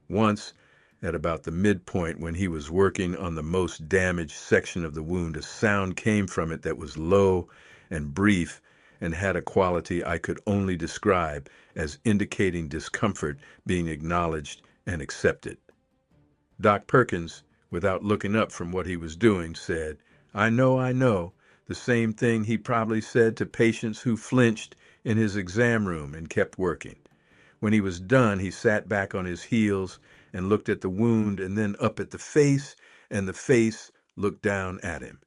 Once, at about the midpoint when he was working on the most damaged section of the wound, a sound came from it that was low and brief and had a quality I could only describe as indicating discomfort being acknowledged and accepted. Doc Perkins, without looking up from what he was doing, said, I know, the same thing he probably said to patients who flinched in his exam room and kept working. When he was done, he sat back on his heels and looked at the wound and then up at the face, and the face looked down at him.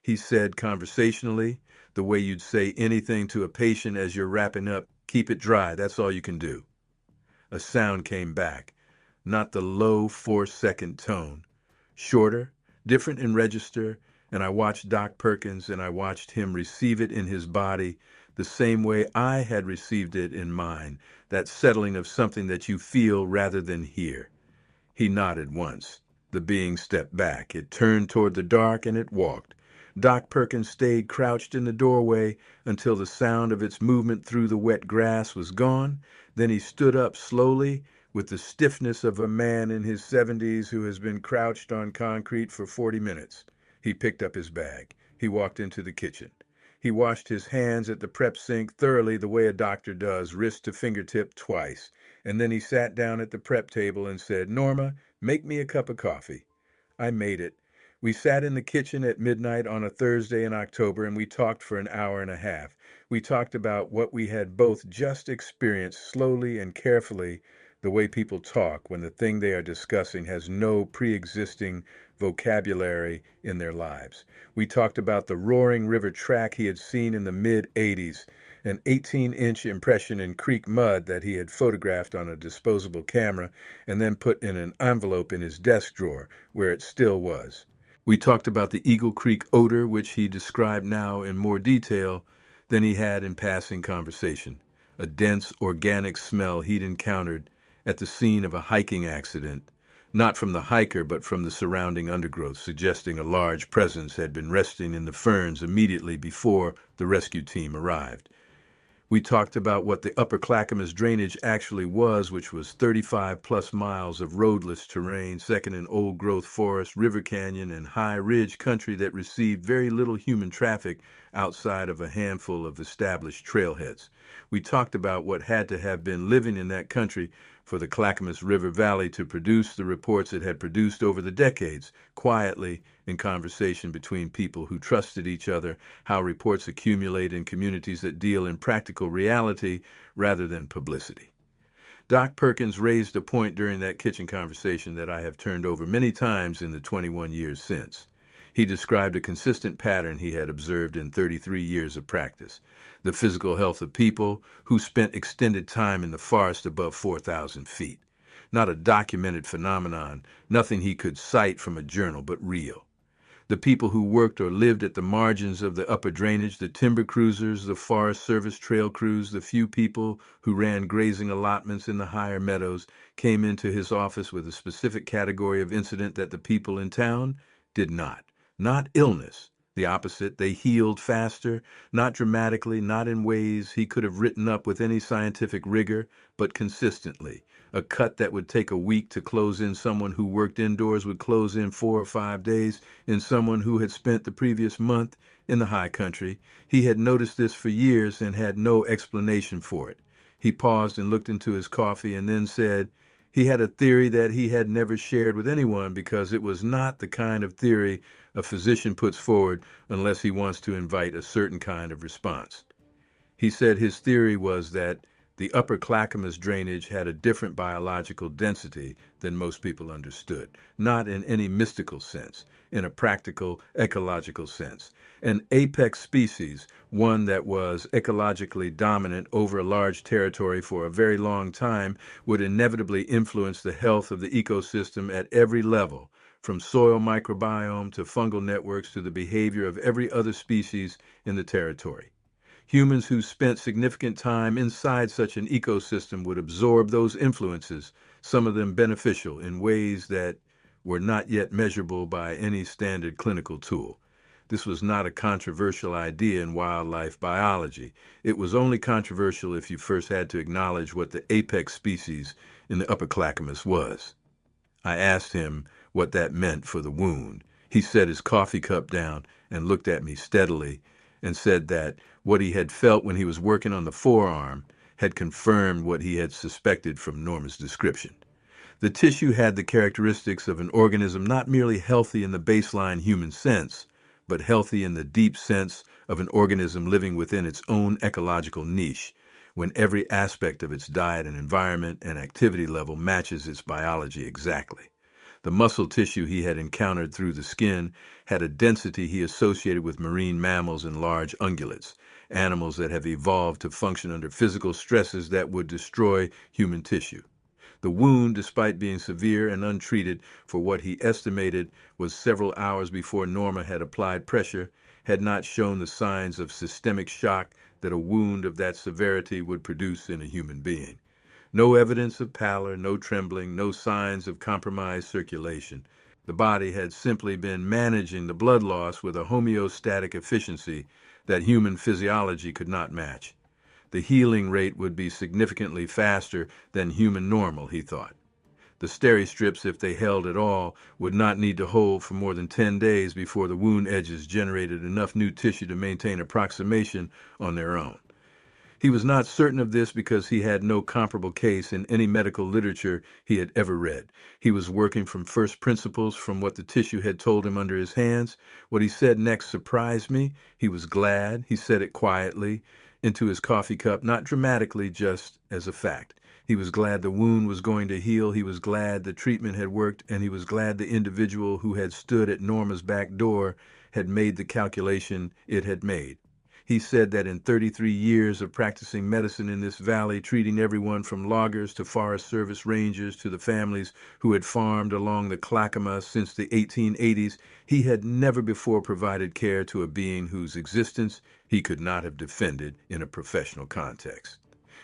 He said conversationally, the way you'd say anything to a patient as you're wrapping up, keep it dry, that's all you can do. A sound came back, not the low 4-second tone, shorter, different in register, and I watched Doc Perkins and I watched him receive it in his body the same way I had received it in mine, that settling of something that you feel rather than hear. He nodded once. The being stepped back. It turned toward the dark and it walked. Doc Perkins stayed crouched in the doorway until the sound of its movement through the wet grass was gone. Then he stood up slowly with the stiffness of a man in his 70s who has been crouched on concrete for 40 minutes. He picked up his bag. He walked into the kitchen. He washed his hands at the prep sink thoroughly the way a doctor does, wrist to fingertip twice. And then he sat down at the prep table and said, "Norma, make me a cup of coffee." I made it. We sat in the kitchen at midnight on a Thursday in October and we talked for an hour and a half. We talked about what we had both just experienced slowly and carefully, the way people talk when the thing they are discussing has no pre-existing vocabulary in their lives. We talked about the roaring river track he had seen in the mid-'80s, an 18-inch impression in creek mud that he had photographed on a disposable camera and then put in an envelope in his desk drawer, where it still was. We talked about the Eagle Creek odor, which he described now in more detail than he had in passing conversation, a dense organic smell he'd encountered at the scene of a hiking accident, not from the hiker but from the surrounding undergrowth, suggesting a large presence had been resting in the ferns immediately before the rescue team arrived. We talked about what the upper Clackamas drainage actually was, which was 35 plus miles of roadless terrain, second in old growth forest, river canyon, and high ridge country that received very little human traffic outside of a handful of established trailheads. We talked about what had to have been living in that country for the Clackamas River Valley to produce the reports it had produced over the decades, quietly in conversation between people who trusted each other, how reports accumulate in communities that deal in practical reality rather than publicity. Doc Perkins raised a point during that kitchen conversation that I have turned over many times in the 21 years since. He described a consistent pattern he had observed in 33 years of practice: the physical health of people who spent extended time in the forest above 4,000 feet. Not a documented phenomenon, nothing he could cite from a journal, but real. The people who worked or lived at the margins of the upper drainage, the timber cruisers, the Forest Service trail crews, the few people who ran grazing allotments in the higher meadows, came into his office with a specific category of incident that the people in town did not. Not illness. The opposite, they healed faster, not dramatically, not in ways he could have written up with any scientific rigor, but consistently. A cut that would take a week to close in someone who worked indoors would close in 4 or 5 days in someone who had spent the previous month in the high country. He had noticed this for years and had no explanation for it. He paused and looked into his coffee and then said he had a theory that he had never shared with anyone because it was not the kind of theory a physician puts forward unless he wants to invite a certain kind of response. He said his theory was that the upper Clackamas drainage had a different biological density than most people understood, not in any mystical sense, in a practical, ecological sense. An apex species, one that was ecologically dominant over a large territory for a very long time, would inevitably influence the health of the ecosystem at every level, from soil microbiome to fungal networks to the behavior of every other species in the territory. Humans who spent significant time inside such an ecosystem would absorb those influences, some of them beneficial in ways that were not yet measurable by any standard clinical tool. This was not a controversial idea in wildlife biology. It was only controversial if you first had to acknowledge what the apex species in the upper Clackamas was. I asked him what that meant for the wound. He set his coffee cup down and looked at me steadily and said that what he had felt when he was working on the forearm had confirmed what he had suspected from Norma's description. The tissue had the characteristics of an organism not merely healthy in the baseline human sense, but healthy in the deep sense of an organism living within its own ecological niche, when every aspect of its diet and environment and activity level matches its biology exactly. The muscle tissue he had encountered through the skin had a density he associated with marine mammals and large ungulates, animals that have evolved to function under physical stresses that would destroy human tissue. The wound, despite being severe and untreated for what he estimated was several hours before Norma had applied pressure, had not shown the signs of systemic shock that a wound of that severity would produce in a human being. No evidence of pallor, no trembling, no signs of compromised circulation. The body had simply been managing the blood loss with a homeostatic efficiency that human physiology could not match. The healing rate would be significantly faster than human normal, he thought. The steri-strips, if they held at all, would not need to hold for more than 10 days before the wound edges generated enough new tissue to maintain approximation on their own. He was not certain of this because he had no comparable case in any medical literature he had ever read. He was working from first principles from what the tissue had told him under his hands. What he said next surprised me. He was glad. He said it quietly into his coffee cup, not dramatically, just as a fact. He was glad the wound was going to heal. He was glad the treatment had worked, and he was glad the individual who had stood at Norma's back door had made the calculation it had made. He said that in 33 years of practicing medicine in this valley, treating everyone from loggers to Forest Service rangers to the families who had farmed along the Clackamas since the 1880s, he had never before provided care to a being whose existence he could not have defended in a professional context.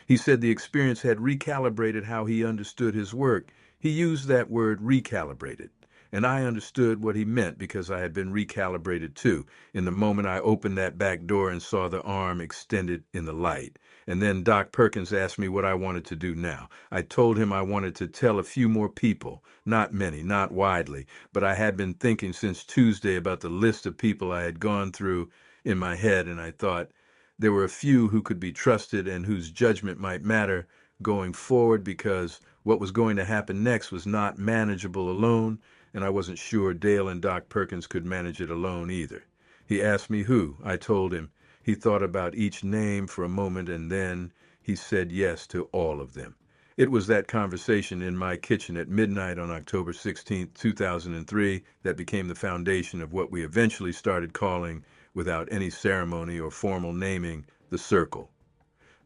He said the experience had recalibrated how he understood his work. He used that word recalibrated. And I understood what he meant because I had been recalibrated too, in the moment I opened that back door and saw the arm extended in the light. And then Doc Perkins asked me what I wanted to do now. I told him I wanted to tell a few more people, not many, not widely, but I had been thinking since Tuesday about the list of people I had gone through in my head, and I thought there were a few who could be trusted and whose judgment might matter going forward because what was going to happen next was not manageable alone, and I wasn't sure Dale and Doc Perkins could manage it alone either. He asked me who. I told him. He thought about each name for a moment, and then he said yes to all of them. It was that conversation in my kitchen at midnight on October 16, 2003, that became the foundation of what we eventually started calling, without any ceremony or formal naming, the Circle.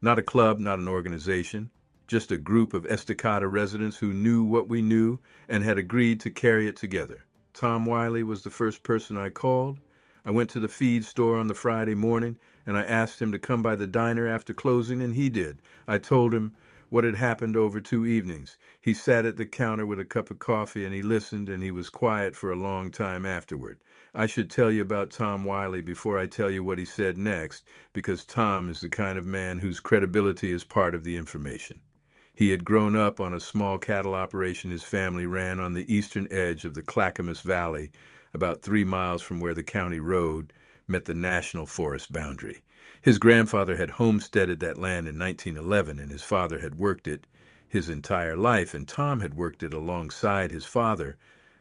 Not a club, not an organization, just a group of Estacada residents who knew what we knew and had agreed to carry it together. Tom Wiley was the first person I called. I went to the feed store on the Friday morning, and I asked him to come by the diner after closing, and he did. I told him what had happened over 2 evenings. He sat at the counter with a cup of coffee, and he listened, and he was quiet for a long time afterward. I should tell you about Tom Wiley before I tell you what he said next, because Tom is the kind of man whose credibility is part of the information. He had grown up on a small cattle operation his family ran on the eastern edge of the Clackamas Valley, about 3 miles from where the county road met the national forest boundary. His grandfather had homesteaded that land in 1911, and his father had worked it his entire life, and Tom had worked it alongside his father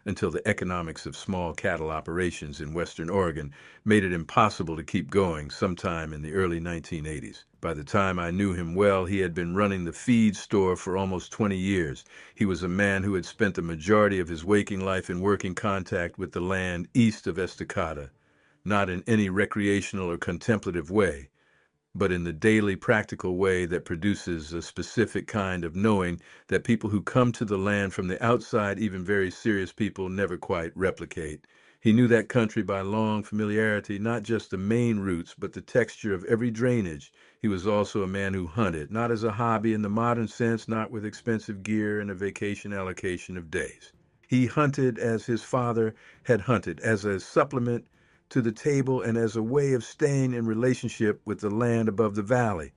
until the economics of small cattle operations in western Oregon made it impossible to keep going sometime in the early 1980s. By the time I knew him well, he had been running the feed store for almost 20 years. He was a man who had spent the majority of his waking life in working contact with the land east of Estacada, not in any recreational or contemplative way, but in the daily practical way that produces a specific kind of knowing that people who come to the land from the outside, even very serious people, never quite replicate. He knew that country by long familiarity, not just the main routes, but the texture of every drainage. He was also a man who hunted, not as a hobby in the modern sense, not with expensive gear and a vacation allocation of days. He hunted as his father had hunted, as a supplement to the table and as a way of staying in relationship with the land above the valley.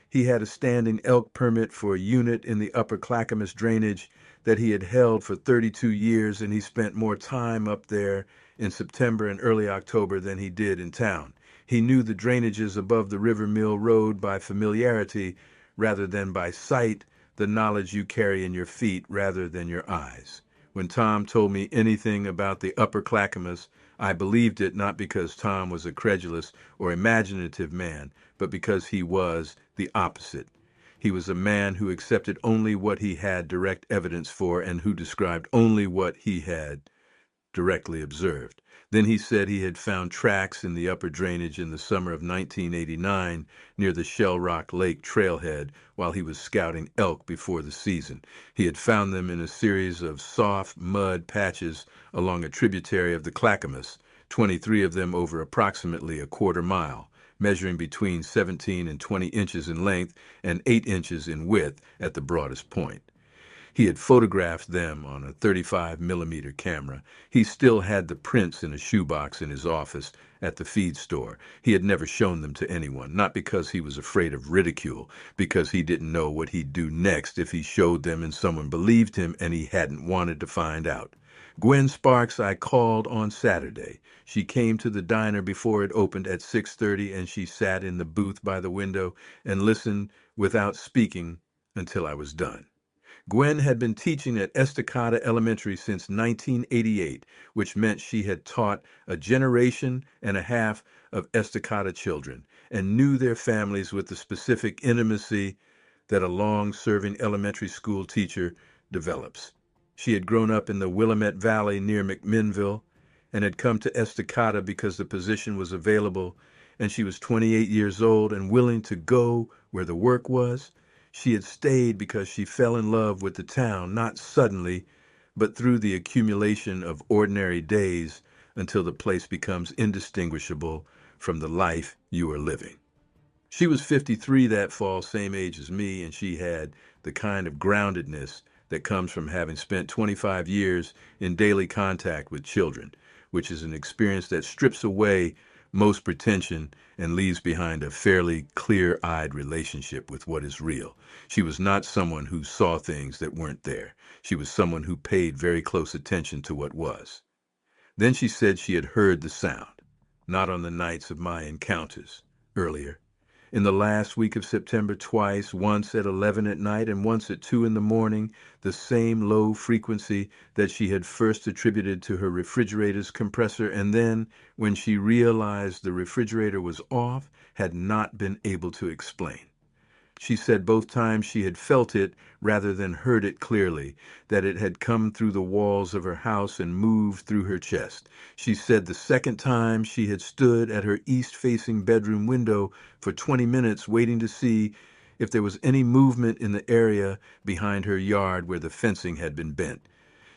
He had a standing elk permit for a unit in the upper Clackamas drainage that he had held for 32 years, and he spent more time up there in September and early October than he did in town. He knew the drainages above the River Mill Road by familiarity rather than by sight, the knowledge you carry in your feet rather than your eyes. When Tom told me anything about the upper Clackamas, I believed it not because Tom was a credulous or imaginative man, but because he was the opposite. He was a man who accepted only what he had direct evidence for and who described only what he had directly observed. Then he said he had found tracks in the upper drainage in the summer of 1989 near the Shell Rock Lake trailhead while he was scouting elk before the season. He had found them in a series of soft mud patches along a tributary of the Clackamas, 23 of them over approximately a quarter mile, measuring between 17 and 20 inches in length and 8 inches in width at the broadest point. He had photographed them on a 35 millimeter camera. He still had the prints in a shoebox in his office at the feed store. He had never shown them to anyone, not because he was afraid of ridicule, because he didn't know what he'd do next if he showed them and someone believed him and he hadn't wanted to find out. Gwen Sparks I called on Saturday. She came to the diner before it opened at 6:30 and she sat in the booth by the window and listened without speaking until I was done. Gwen had been teaching at Estacada Elementary since 1988, which meant she had taught a generation and a half of Estacada children and knew their families with the specific intimacy that a long-serving elementary school teacher develops. She had grown up in the Willamette Valley near McMinnville and had come to Estacada because the position was available and she was 28 years old and willing to go where the work was. She had stayed because she fell in love with the town, not suddenly, but through the accumulation of ordinary days until the place becomes indistinguishable from the life you are living. She was 53 that fall, same age as me, and she had the kind of groundedness that comes from having spent 25 years in daily contact with children, which is an experience that strips away most pretension and leaves behind a fairly clear-eyed relationship with what is real. She was not someone who saw things that weren't there. She was someone who paid very close attention to what was. Then she said she had heard the sound, not on the nights of my encounters earlier. In the last week of September, twice, once at 11 at night and once at 2 in the morning, the same low frequency that she had first attributed to her refrigerator's compressor, and then, when she realized the refrigerator was off, had not been able to explain. She said both times she had felt it rather than heard it clearly, that it had come through the walls of her house and moved through her chest. She said the second time she had stood at her east-facing bedroom window for 20 minutes waiting to see if there was any movement in the area behind her yard where the fencing had been bent.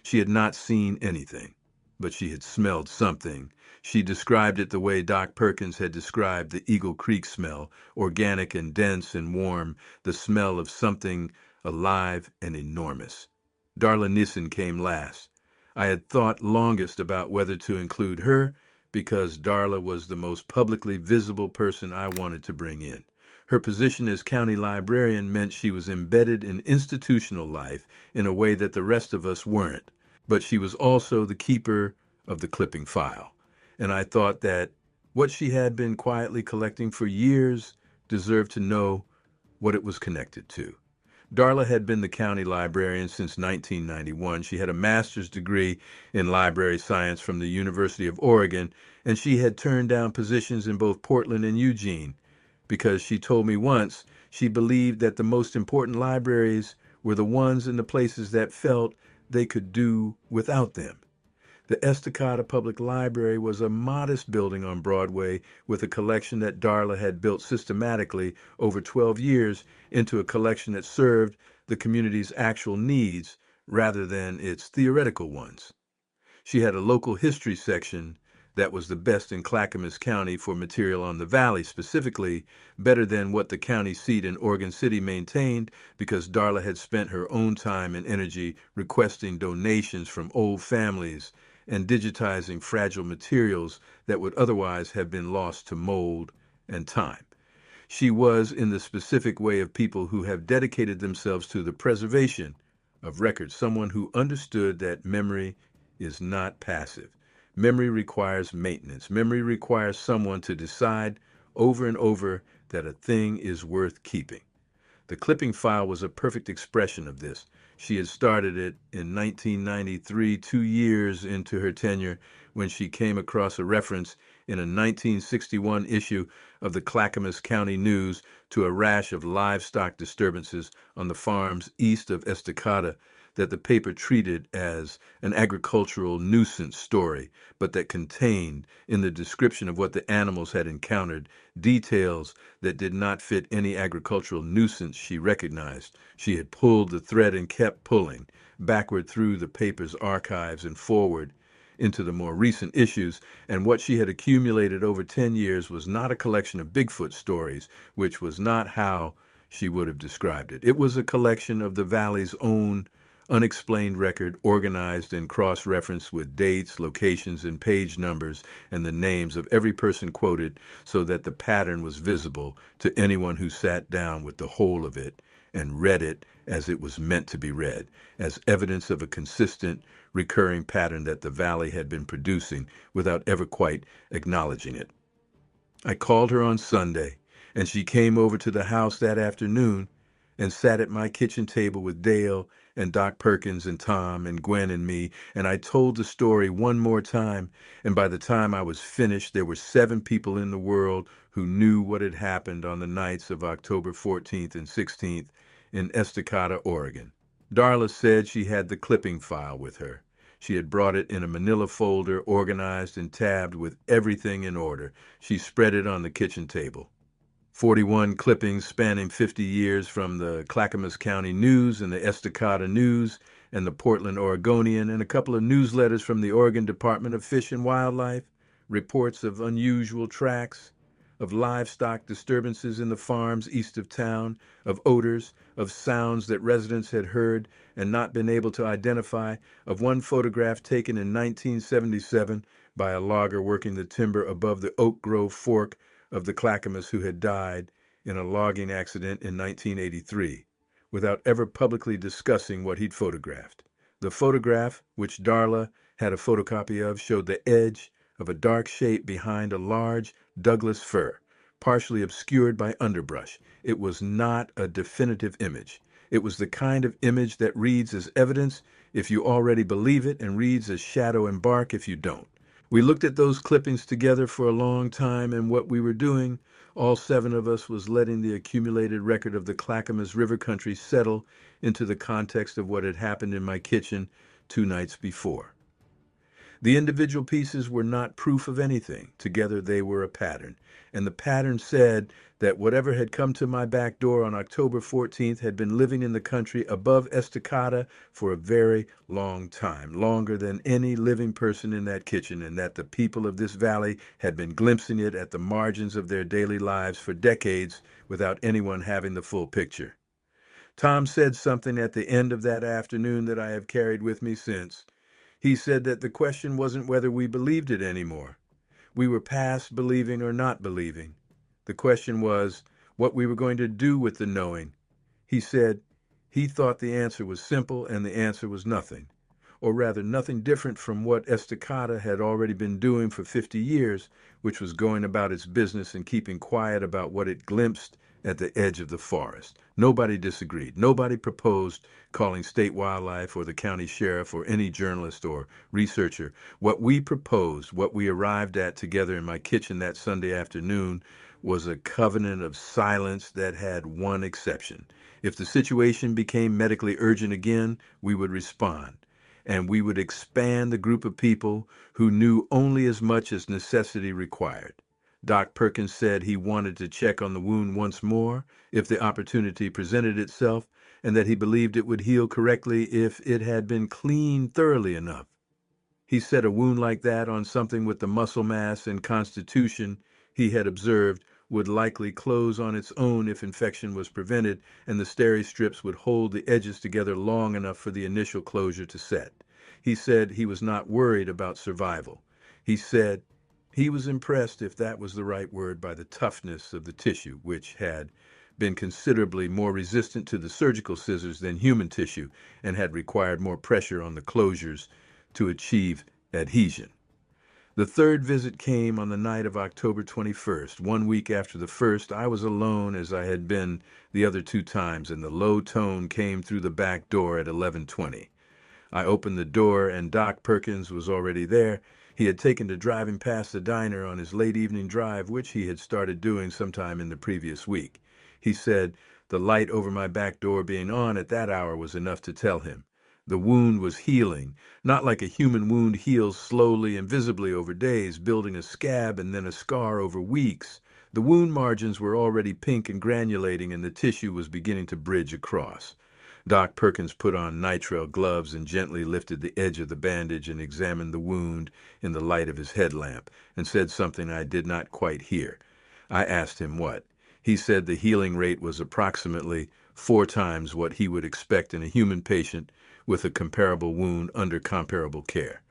She had not seen anything, but she had smelled something. She described it the way Doc Perkins had described the Eagle Creek smell, organic and dense and warm, the smell of something alive and enormous. Darla Nissen came last. I had thought longest about whether to include her because Darla was the most publicly visible person I wanted to bring in. Her position as county librarian meant she was embedded in institutional life in a way that the rest of us weren't. But she was also the keeper of the clipping file. And I thought that what she had been quietly collecting for years deserved to know what it was connected to. Darla had been the county librarian since 1991. She had a master's degree in library science from the University of Oregon, and she had turned down positions in both Portland and Eugene because she told me once she believed that the most important libraries were the ones in the places that felt they could do without them. The Estacada Public Library was a modest building on Broadway with a collection that Darla had built systematically over 12 years into a collection that served the community's actual needs rather than its theoretical ones. She had a local history section that was the best in Clackamas County for material on the valley, specifically better than what the county seat in Oregon City maintained because Darla had spent her own time and energy requesting donations from old families and digitizing fragile materials that would otherwise have been lost to mold and time. She was in the specific way of people who have dedicated themselves to the preservation of records, someone who understood that memory is not passive. Memory requires maintenance. Memory requires someone to decide over and over that a thing is worth keeping. The clipping file was a perfect expression of this. She had started it in 1993, 2 years into her tenure, when she came across a reference in a 1961 issue of the Clackamas County News to a rash of livestock disturbances on the farms east of Estacada that the paper treated as an agricultural nuisance story, but that contained, in the description of what the animals had encountered, details that did not fit any agricultural nuisance she recognized. She had pulled the thread and kept pulling, backward through the paper's archives and forward into the more recent issues, and what she had accumulated over 10 years was not a collection of Bigfoot stories, which was not how she would have described it. It was a collection of the valley's own unexplained record organized and cross-referenced with dates, locations, and page numbers and the names of every person quoted so that the pattern was visible to anyone who sat down with the whole of it and read it as it was meant to be read, as evidence of a consistent, recurring pattern that the valley had been producing without ever quite acknowledging it. I called her on Sunday, and she came over to the house that afternoon and sat at my kitchen table with Dale and Doc Perkins and Tom and Gwen and me, and I told the story one more time, and by the time I was finished, there were 7 people in the world who knew what had happened on the nights of October 14th and 16th in Estacada, Oregon. Darla said she had the clipping file with her. She had brought it in a manila folder, organized and tabbed with everything in order. She spread it on the kitchen table. 41 clippings spanning 50 years from the Clackamas County News and the Estacada News and the Portland Oregonian, and a couple of newsletters from the Oregon Department of Fish and Wildlife, reports of unusual tracks, of livestock disturbances in the farms east of town, of odors, of sounds that residents had heard and not been able to identify, of one photograph taken in 1977 by a logger working the timber above the Oak Grove Fork of the Clackamas who had died in a logging accident in 1983, without ever publicly discussing what he'd photographed. The photograph, which Darla had a photocopy of, showed the edge of a dark shape behind a large Douglas fir, partially obscured by underbrush. It was not a definitive image. It was the kind of image that reads as evidence if you already believe it and reads as shadow and bark if you don't. We looked at those clippings together for a long time, and what we were doing, all 7 of us, was letting the accumulated record of the Clackamas River country settle into the context of what had happened in my kitchen 2 nights before. The individual pieces were not proof of anything. Together they were a pattern. And the pattern said that whatever had come to my back door on October 14th had been living in the country above Estacada for a very long time, longer than any living person in that kitchen, and that the people of this valley had been glimpsing it at the margins of their daily lives for decades without anyone having the full picture. Tom said something at the end of that afternoon that I have carried with me since. He said that the question wasn't whether we believed it anymore. We were past believing or not believing. The question was what we were going to do with the knowing. He said he thought the answer was simple, and the answer was nothing. Or rather, nothing different from what Estacada had already been doing for 50 years, which was going about its business and keeping quiet about what it glimpsed at the edge of the forest. Nobody disagreed. Nobody proposed calling state wildlife or the county sheriff or any journalist or researcher. What we proposed, what we arrived at together in my kitchen that Sunday afternoon, was a covenant of silence that had one exception. If the situation became medically urgent again, we would respond. And we would expand the group of people who knew only as much as necessity required. Doc Perkins said he wanted to check on the wound once more if the opportunity presented itself, and that he believed it would heal correctly if it had been cleaned thoroughly enough. He said a wound like that on something with the muscle mass and constitution he had observed would likely close on its own if infection was prevented, and the steri strips would hold the edges together long enough for the initial closure to set. He said he was not worried about survival. He said he was impressed, if that was the right word, by the toughness of the tissue, which had been considerably more resistant to the surgical scissors than human tissue and had required more pressure on the closures to achieve adhesion. The third visit came on the night of October 21st. 1 week after the first, I was alone as I had been the other 2 times, and the low tone came through the back door at 11:20. I opened the door, and Doc Perkins was already there. He had taken to driving past the diner on his late evening drive, which he had started doing sometime in the previous week. He said the light over my back door being on at that hour was enough to tell him. The wound was healing, not like a human wound heals slowly and visibly over days, building a scab and then a scar over weeks. The wound margins were already pink and granulating, and the tissue was beginning to bridge across. Doc Perkins put on nitrile gloves and gently lifted the edge of the bandage and examined the wound in the light of his headlamp, and said something I did not quite hear. I asked him what. He said the healing rate was approximately 4 times what he would expect in a human patient with a comparable wound under comparable care.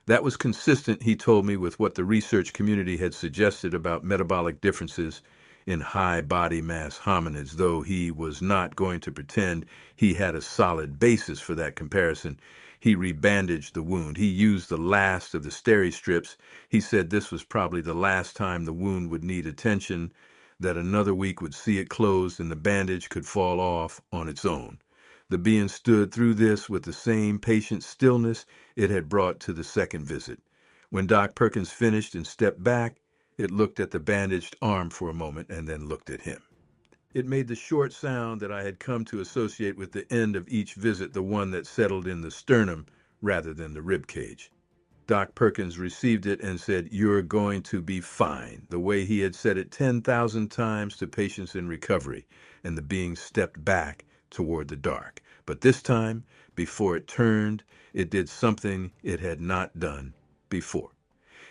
That was consistent, he told me, with what the research community had suggested about metabolic differences in high body mass hominids, though he was not going to pretend he had a solid basis for that comparison. He rebandaged the wound. He used the last of the steri strips. He said this was probably the last time the wound would need attention, that another week would see it closed and the bandage could fall off on its own. The being stood through this with the same patient stillness it had brought to the second visit. When Doc Perkins finished and stepped back, it looked at the bandaged arm for a moment and then looked at him. It made the short sound that I had come to associate with the end of each visit, the one that settled in the sternum rather than the rib cage. Doc Perkins received it and said, "You're going to be fine," the way he had said it 10,000 times to patients in recovery, and the being stepped back toward the dark. But this time, before it turned, it did something it had not done before.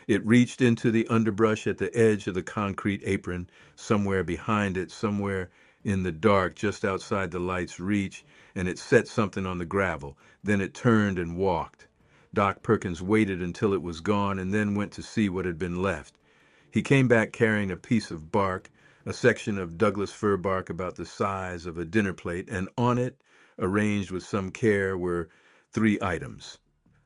It reached into the underbrush at the edge of the concrete apron, somewhere behind it, somewhere in the dark, just outside the light's reach, and it set something on the gravel. Then it turned and walked. Doc Perkins waited until it was gone and then went to see what had been left. He came back carrying a piece of bark, a section of Douglas fir bark about the size of a dinner plate, and on it, arranged with some care, were 3 items.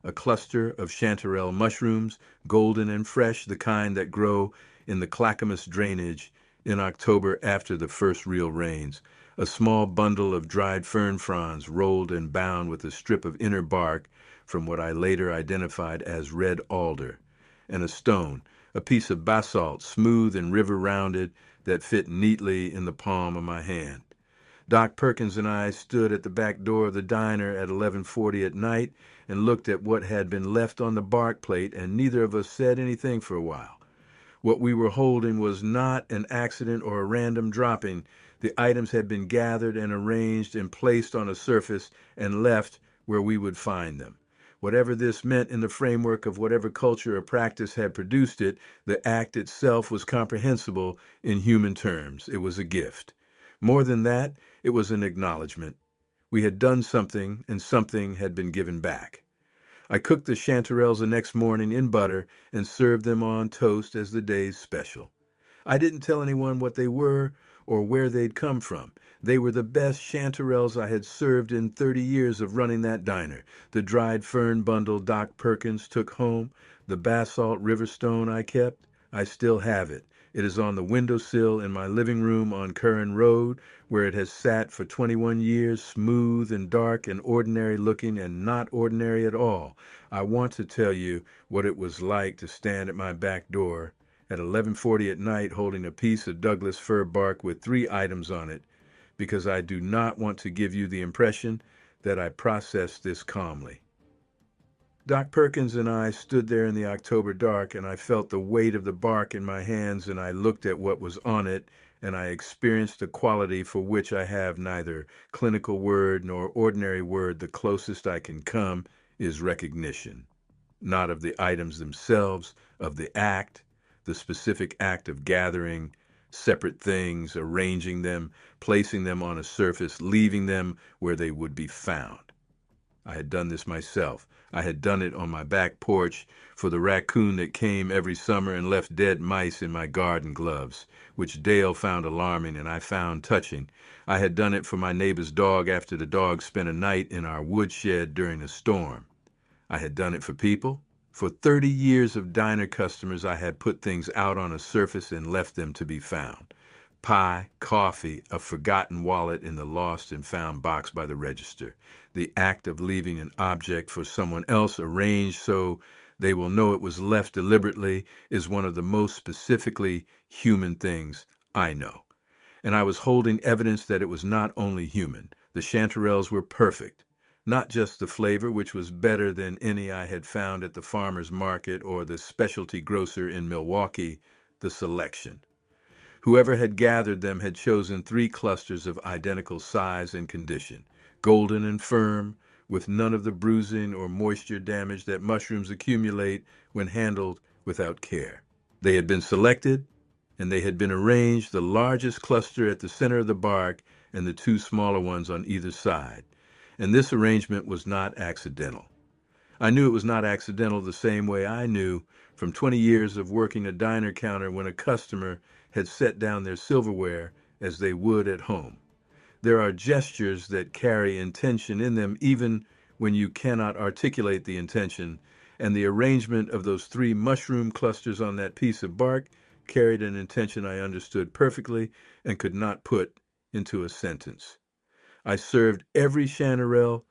A cluster of chanterelle mushrooms, golden and fresh, the kind that grow in the Clackamas drainage in October after the first real rains. A small bundle of dried fern fronds rolled and bound with a strip of inner bark from what I later identified as red alder, and a stone, a piece of basalt, smooth and river-rounded, that fit neatly in the palm of my hand. Doc Perkins and I stood at the back door of the diner at 11:40 at night and looked at what had been left on the bark plate, and neither of us said anything for a while. What we were holding was not an accident or a random dropping. The items had been gathered and arranged and placed on a surface and left where we would find them. Whatever this meant in the framework of whatever culture or practice had produced it, the act itself was comprehensible in human terms. It was a gift. More than that, it was an acknowledgement. We had done something, and something had been given back. I cooked the chanterelles the next morning in butter and served them on toast as the day's special. I didn't tell anyone what they were or where they'd come from. They were the best chanterelles I had served in 30 years of running that diner. The dried fern bundle Doc Perkins took home, the basalt river stone I kept, I still have it. It is on the windowsill in my living room on Curran Road, where it has sat for 21 years, smooth and dark and ordinary looking and not ordinary at all. I want to tell you what it was like to stand at my back door at 11:40 at night holding a piece of Douglas fir bark with 3 items on it, because I do not want to give you the impression that I processed this calmly. Doc Perkins and I stood there in the October dark, and I felt the weight of the bark in my hands, and I looked at what was on it, and I experienced a quality for which I have neither clinical word nor ordinary word. The closest I can come is recognition, not of the items themselves, of the act, the specific act of gathering separate things, arranging them, placing them on a surface, leaving them where they would be found. I had done this myself. I had done it on my back porch for the raccoon that came every summer and left dead mice in my garden gloves, which Dale found alarming and I found touching. I had done it for my neighbor's dog after the dog spent a night in our woodshed during a storm. I had done it for people. For 30 years of diner customers, I had put things out on a surface and left them to be found. Pie, coffee, a forgotten wallet in the lost and found box by the register. The act of leaving an object for someone else arranged so they will know it was left deliberately is one of the most specifically human things I know. And I was holding evidence that it was not only human. The chanterelles were perfect. Not just the flavor, which was better than any I had found at the farmer's market or the specialty grocer in Milwaukee, the selection. Whoever had gathered them had chosen 3 clusters of identical size and condition, golden and firm, with none of the bruising or moisture damage that mushrooms accumulate when handled without care. They had been selected and they had been arranged, the largest cluster at the center of the bark and the two smaller ones on either side. And this arrangement was not accidental. I knew it was not accidental the same way I knew from 20 years of working a diner counter when a customer had set down their silverware as they would at home. There are gestures that carry intention in them even when you cannot articulate the intention, and the arrangement of those three mushroom clusters on that piece of bark carried an intention I understood perfectly and could not put into a sentence. I served every chanterelle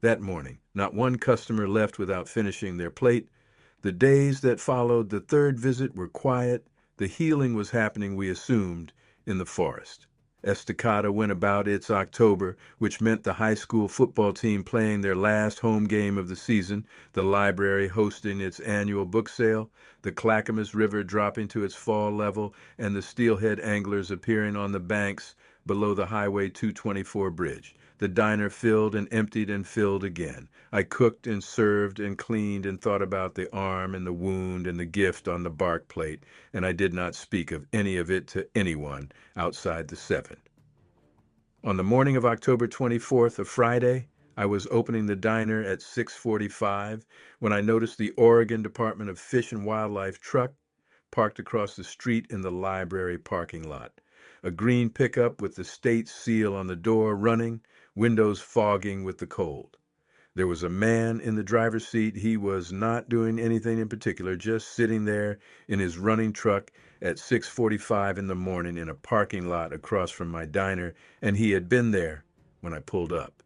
that morning. Not one customer left without finishing their plate. The days that followed the third visit were quiet. The healing was happening, we assumed, in the forest. Estacada went about its October, which meant the high school football team playing their last home game of the season, the library hosting its annual book sale, the Clackamas River dropping to its fall level, and the steelhead anglers appearing on the banks below the Highway 224 bridge. The diner filled and emptied and filled again. I cooked and served and cleaned and thought about the arm and the wound and the gift on the bark plate, and I did not speak of any of it to anyone outside the seven. On the morning of October 24th, a Friday, I was opening the diner at 6:45 when I noticed the Oregon Department of Fish and Wildlife truck parked across the street in the library parking lot. A green pickup with the state seal on the door running, windows fogging with the cold. There was a man in the driver's seat. He was not doing anything in particular, just sitting there in his running truck at 6:45 in the morning in a parking lot across from my diner, and he had been there when I pulled up,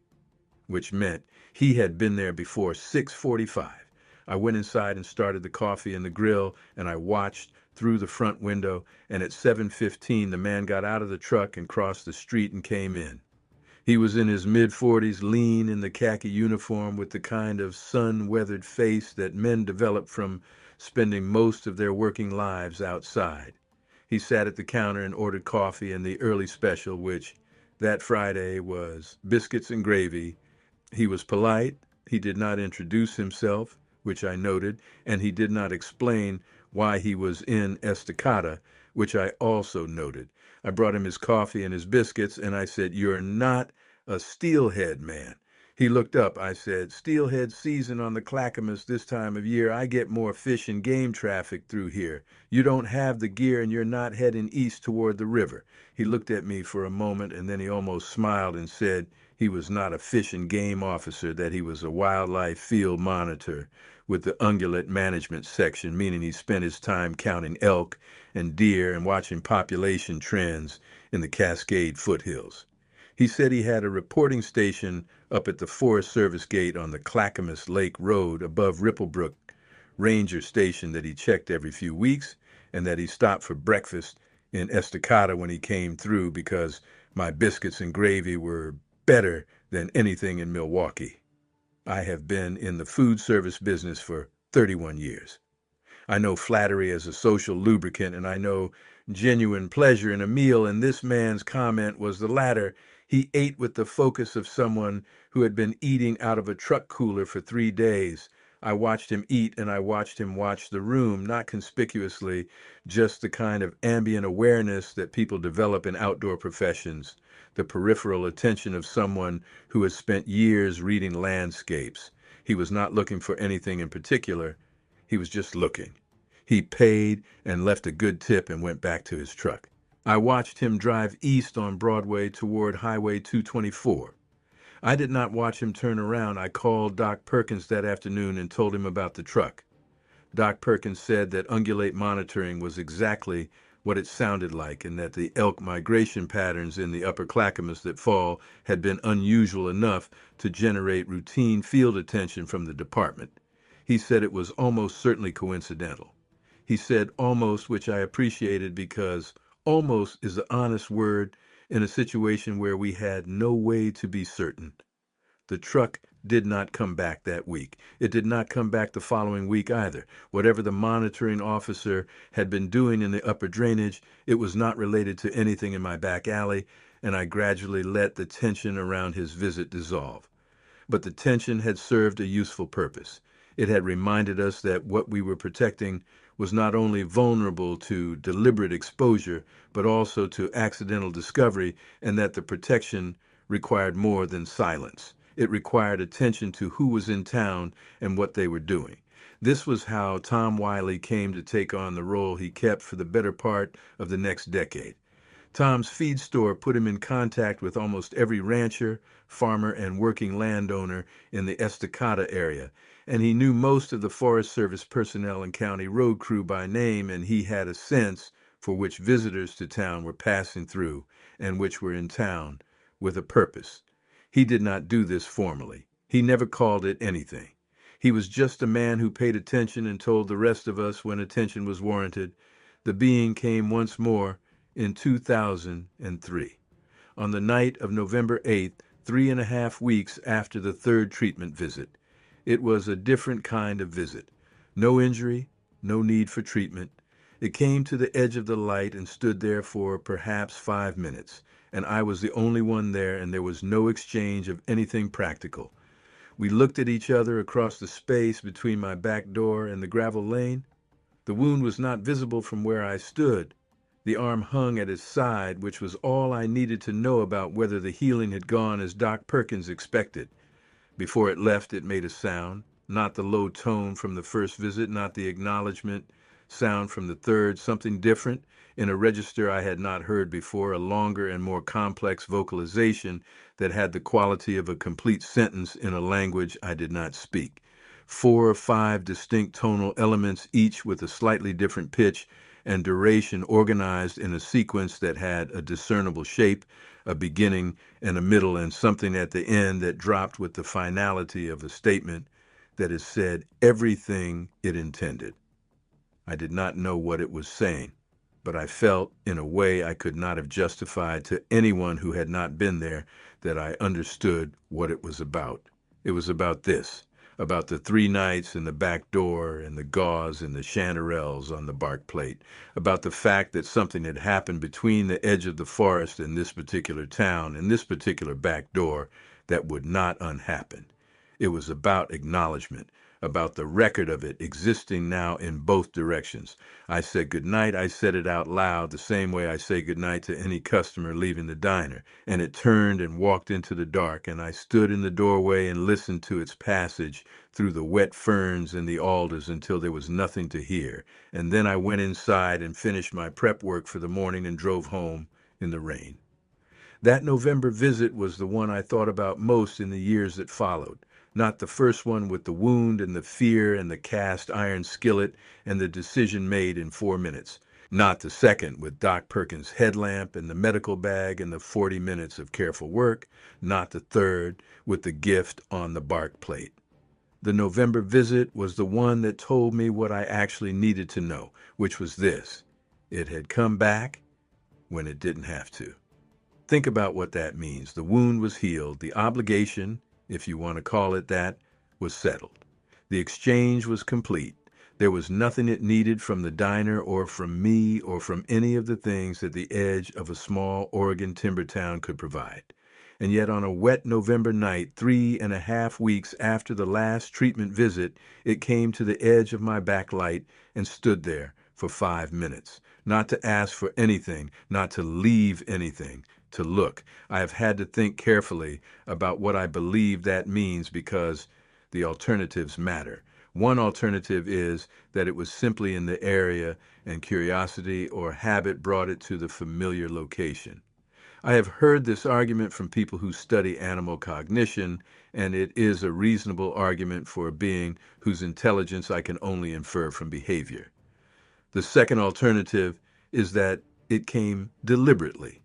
which meant he had been there before 6:45. I went inside and started the coffee in the grill, and I watched through the front window, and at 7:15 the man got out of the truck and crossed the street and came in. He was in his mid-40s, lean in the khaki uniform with the kind of sun-weathered face that men develop from spending most of their working lives outside. He sat at the counter and ordered coffee and the early special, which that Friday was biscuits and gravy. He was polite. He did not introduce himself, which I noted, and he did not explain why he was in Estacada, which I also noted. I brought him his coffee and his biscuits, and I said, "You're not a steelhead man." He looked up. I said, "Steelhead season on the Clackamas this time of year. I get more fish and game traffic through here. You don't have the gear and you're not heading east toward the river." He looked at me for a moment and then he almost smiled and said he was not a fish and game officer, that he was a wildlife field monitor with the ungulate management section, meaning he spent his time counting elk and deer and watching population trends in the Cascade foothills. He said he had a reporting station up at the Forest Service gate on the Clackamas Lake Road above Ripplebrook Ranger Station that he checked every few weeks, and that he stopped for breakfast in Estacada when he came through because my biscuits and gravy were better than anything in Milwaukee. I have been in the food service business for 31 years. I know flattery as a social lubricant, and I know genuine pleasure in a meal, and this man's comment was the latter. He ate with the focus of someone who had been eating out of a truck cooler for 3 days. I watched him eat, and I watched him watch the room, not conspicuously, just the kind of ambient awareness that people develop in outdoor professions, the peripheral attention of someone who has spent years reading landscapes. He was not looking for anything in particular. He was just looking. He paid and left a good tip and went back to his truck. I watched him drive east on Broadway toward Highway 224. I did not watch him turn around. I called Doc Perkins that afternoon and told him about the truck. Doc Perkins said that ungulate monitoring was exactly what it sounded like, and that the elk migration patterns in the upper Clackamas that fall had been unusual enough to generate routine field attention from the department. He said it was almost certainly coincidental. He said almost, which I appreciated because almost is the honest word in a situation where we had no way to be certain. The truck did not come back that week. It did not come back the following week either. Whatever the monitoring officer had been doing in the upper drainage, it was not related to anything in my back alley, and I gradually let the tension around his visit dissolve. But the tension had served a useful purpose. It had reminded us that what we were protecting was not only vulnerable to deliberate exposure, but also to accidental discovery, and that the protection required more than silence. It required attention to who was in town and what they were doing. This was how Tom Wiley came to take on the role he kept for the better part of the next decade. Tom's feed store put him in contact with almost every rancher, farmer, and working landowner in the Estacada area, and he knew most of the Forest Service personnel and county road crew by name, and he had a sense for which visitors to town were passing through and which were in town with a purpose. He did not do this formally. He never called it anything. He was just a man who paid attention and told the rest of us when attention was warranted. The being came once more in 2003, on the night of November 8th, 3.5 weeks after the third treatment visit. It was a different kind of visit. No injury, no need for treatment. It came to the edge of the light and stood there for perhaps 5 minutes, and I was the only one there, and there was no exchange of anything practical. We looked at each other across the space between my back door and the gravel lane. The wound was not visible from where I stood. The arm hung at his side, which was all I needed to know about whether the healing had gone as Doc Perkins expected. Before it left, it made a sound, not the low tone from the first visit, not the acknowledgement sound from the third, something different in a register I had not heard before, a longer and more complex vocalization that had the quality of a complete sentence in a language I did not speak. 4 or 5 distinct tonal elements, each with a slightly different pitch and duration, organized in a sequence that had a discernible shape, a beginning and a middle, and something at the end that dropped with the finality of a statement that has said everything it intended. I did not know what it was saying, but I felt, in a way I could not have justified to anyone who had not been there, that I understood what it was about. It was about this, about the 3 nights and the back door and the gauze and the chanterelles on the bark plate, about the fact that something had happened between the edge of the forest and this particular town and this particular back door that would not unhappen. It was about acknowledgement, about the record of it existing now in both directions. I said goodnight. I said it out loud the same way I say goodnight to any customer leaving the diner, and it turned and walked into the dark, and I stood in the doorway and listened to its passage through the wet ferns and the alders until there was nothing to hear, and then I went inside and finished my prep work for the morning and drove home in the rain. That November visit was the one I thought about most in the years that followed. Not the first one with the wound and the fear and the cast iron skillet and the decision made in 4 minutes. Not the second with Doc Perkins' headlamp and the medical bag and the 40 minutes of careful work. Not the third with the gift on the bark plate. The November visit was the one that told me what I actually needed to know, which was this: it had come back when it didn't have to. Think about what that means. The wound was healed. The obligation, if you want to call it that, was settled. The exchange was complete. There was nothing it needed from the diner or from me or from any of the things that the edge of a small Oregon timber town could provide. And yet on a wet November night, 3.5 weeks after the last treatment visit, it came to the edge of my backlight and stood there for 5 minutes. Not to ask for anything, not to leave anything, to look. I have had to think carefully about what I believe that means, because the alternatives matter. One alternative is that it was simply in the area and curiosity or habit brought it to the familiar location. I have heard this argument from people who study animal cognition, and it is a reasonable argument for a being whose intelligence I can only infer from behavior. The second alternative is that it came deliberately,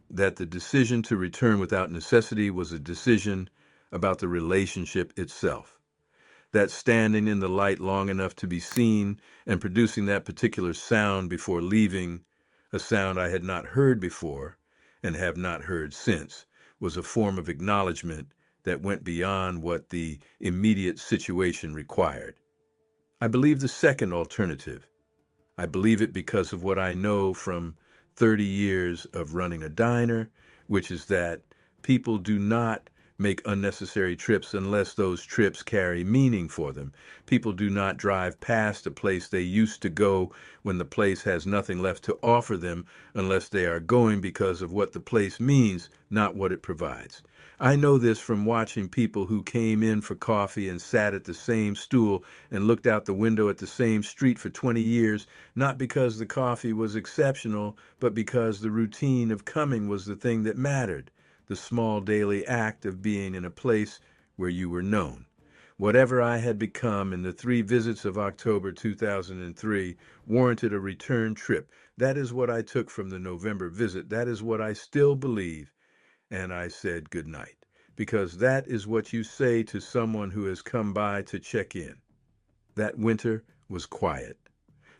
that the decision to return without necessity was a decision about the relationship itself. That standing in the light long enough to be seen and producing that particular sound before leaving, a sound I had not heard before and have not heard since, was a form of acknowledgement that went beyond what the immediate situation required. I believe the second alternative. I believe it because of what I know from 30 years of running a diner, which is that people do not make unnecessary trips unless those trips carry meaning for them. People do not drive past a place they used to go when the place has nothing left to offer them unless they are going because of what the place means, not what it provides. I know this from watching people who came in for coffee and sat at the same stool and looked out the window at the same street for 20 years, not because the coffee was exceptional, but because the routine of coming was the thing that mattered, the small daily act of being in a place where you were known. Whatever I had become in the 3 visits of October 2003 warranted a return trip. That is what I took from the November visit. That is what I still believe. And I said good night, because that is what you say to someone who has come by to check in. That winter was quiet.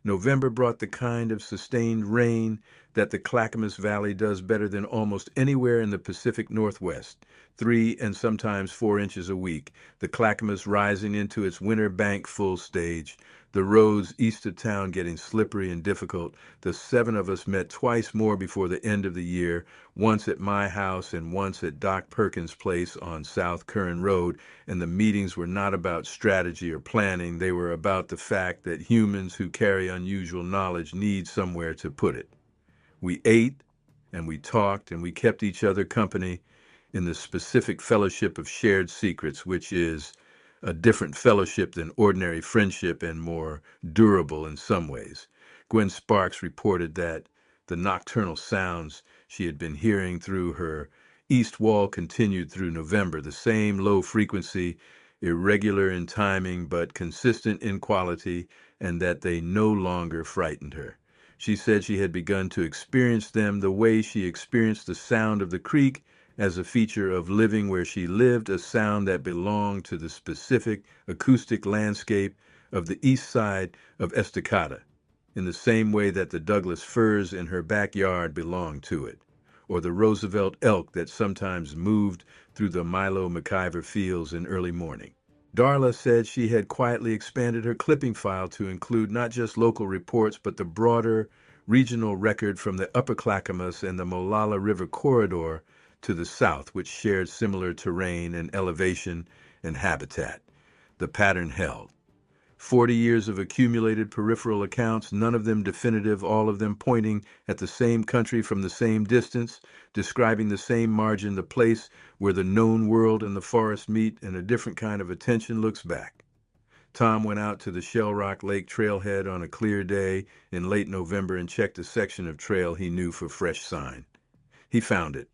November brought the kind of sustained rain that the Clackamas Valley does better than almost anywhere in the Pacific Northwest, 3 and sometimes 4 inches a week, the Clackamas rising into its winter bank full stage, the roads east of town getting slippery and difficult. The 7 of us met twice more before the end of the year, once at my house and once at Doc Perkins' place on South Curran Road, and the meetings were not about strategy or planning. They were about the fact that humans who carry unusual knowledge need somewhere to put it. We ate and we talked and we kept each other company in the specific fellowship of shared secrets, which is a different fellowship than ordinary friendship and more durable in some ways. Gwen Sparks reported that the nocturnal sounds she had been hearing through her east wall continued through November, the same low frequency, irregular in timing but consistent in quality, and that they no longer frightened her. She said she had begun to experience them the way she experienced the sound of the creek, as a feature of living where she lived, a sound that belonged to the specific acoustic landscape of the east side of Estacada, in the same way that the Douglas firs in her backyard belonged to it, or the Roosevelt elk that sometimes moved through the Milo McIver fields in early morning. Darla said she had quietly expanded her clipping file to include not just local reports, but the broader regional record from the Upper Clackamas and the Molalla River corridor to the south, which shared similar terrain and elevation and habitat. The pattern held. 40 years of accumulated peripheral accounts, none of them definitive, all of them pointing at the same country from the same distance, describing the same margin, the place where the known world and the forest meet, and a different kind of attention looks back. Tom went out to the Shell Rock Lake trailhead on a clear day in late November and checked a section of trail he knew for fresh sign. He found it.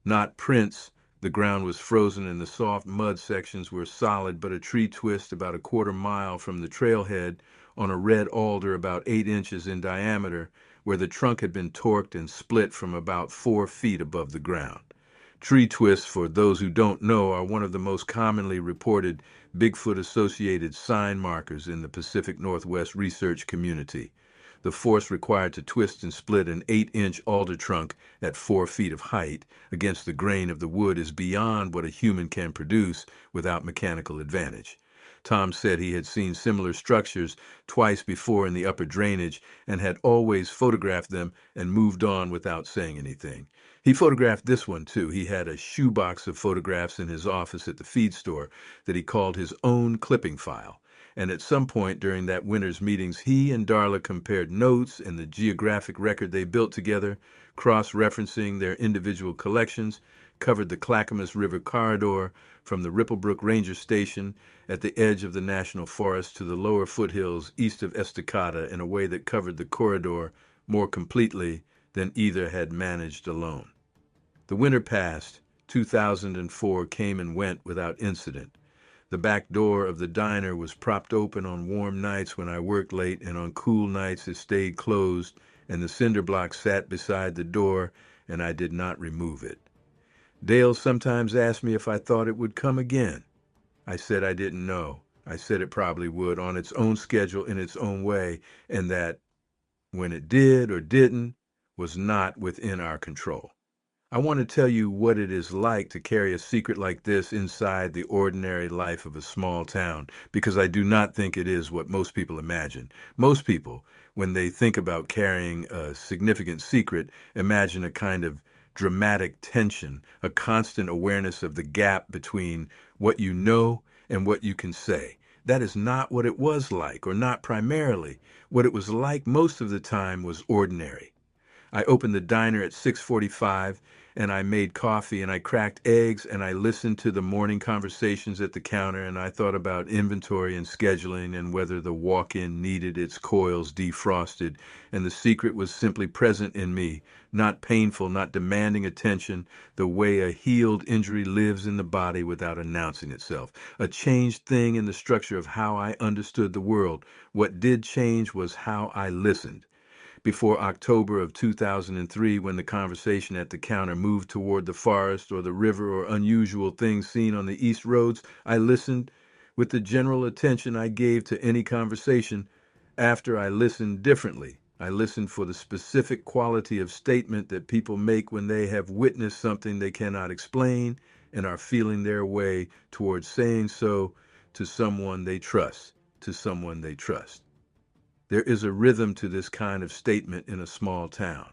Not prints. The ground was frozen and the soft mud sections were solid, but a tree twist about a quarter-mile from the trailhead on a red alder about 8 inches in diameter, where the trunk had been torqued and split from about 4 feet above the ground. Tree twists, for those who don't know, are one of the most commonly reported Bigfoot-associated sign markers in the Pacific Northwest research community. The force required to twist and split an 8-inch alder trunk at 4 feet of height against the grain of the wood is beyond what a human can produce without mechanical advantage. Tom said he had seen similar structures twice before in the upper drainage and had always photographed them and moved on without saying anything. He photographed this one too. He had a shoebox of photographs in his office at the feed store that he called his own clipping file. And at some point during that winter's meetings, he and Darla compared notes and the geographic record they built together, cross-referencing their individual collections, covered the Clackamas River corridor from the Ripplebrook Ranger Station at the edge of the National Forest to the lower foothills east of Estacada in a way that covered the corridor more completely than either had managed alone. The winter passed. 2004 came and went without incident. The back door of the diner was propped open on warm nights when I worked late, and on cool nights it stayed closed, and the cinder block sat beside the door, and I did not remove it. Dale sometimes asked me if I thought it would come again. I said I didn't know. I said it probably would, on its own schedule, in its own way, and that when it did or didn't was not within our control. I want to tell you what it is like to carry a secret like this inside the ordinary life of a small town, because I do not think it is what most people imagine. Most people, when they think about carrying a significant secret, imagine a kind of dramatic tension, a constant awareness of the gap between what you know and what you can say. That is not what it was like, or not primarily. What it was like most of the time was ordinary. I opened the diner at 6:45 and I made coffee and I cracked eggs and I listened to the morning conversations at the counter and I thought about inventory and scheduling and whether the walk-in needed its coils defrosted, and the secret was simply present in me, not painful, not demanding attention, the way a healed injury lives in the body without announcing itself. A changed thing in the structure of how I understood the world. What did change was how I listened. Before October of 2003, when the conversation at the counter moved toward the forest or the river or unusual things seen on the east roads, I listened with the general attention I gave to any conversation. After, I listened differently. I listened for the specific quality of statement that people make when they have witnessed something they cannot explain and are feeling their way towards saying so to someone they trust, to someone they trust. There is a rhythm to this kind of statement in a small town.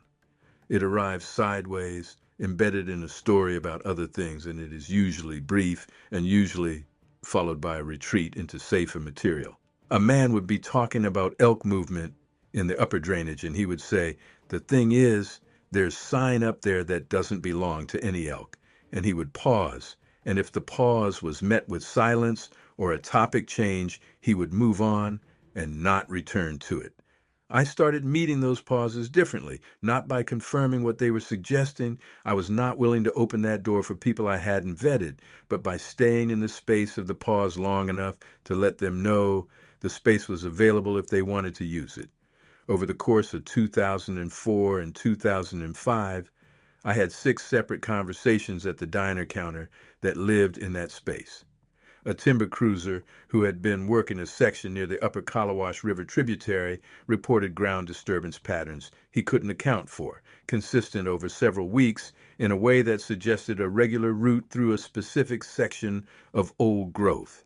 It arrives sideways, embedded in a story about other things, and it is usually brief and usually followed by a retreat into safer material. A man would be talking about elk movement in the upper drainage, and he would say, "The thing is, there's sign up there that doesn't belong to any elk." And he would pause, and if the pause was met with silence or a topic change, he would move on and not return to it. I started meeting those pauses differently, not by confirming what they were suggesting. I was not willing to open that door for people I hadn't vetted, but by staying in the space of the pause long enough to let them know the space was available if they wanted to use it. Over the course of 2004 and 2005, I had 6 separate conversations at the diner counter that lived in that space. A timber cruiser who had been working a section near the upper Clackamas River tributary reported ground disturbance patterns he couldn't account for, consistent over several weeks, in a way that suggested a regular route through a specific section of old growth.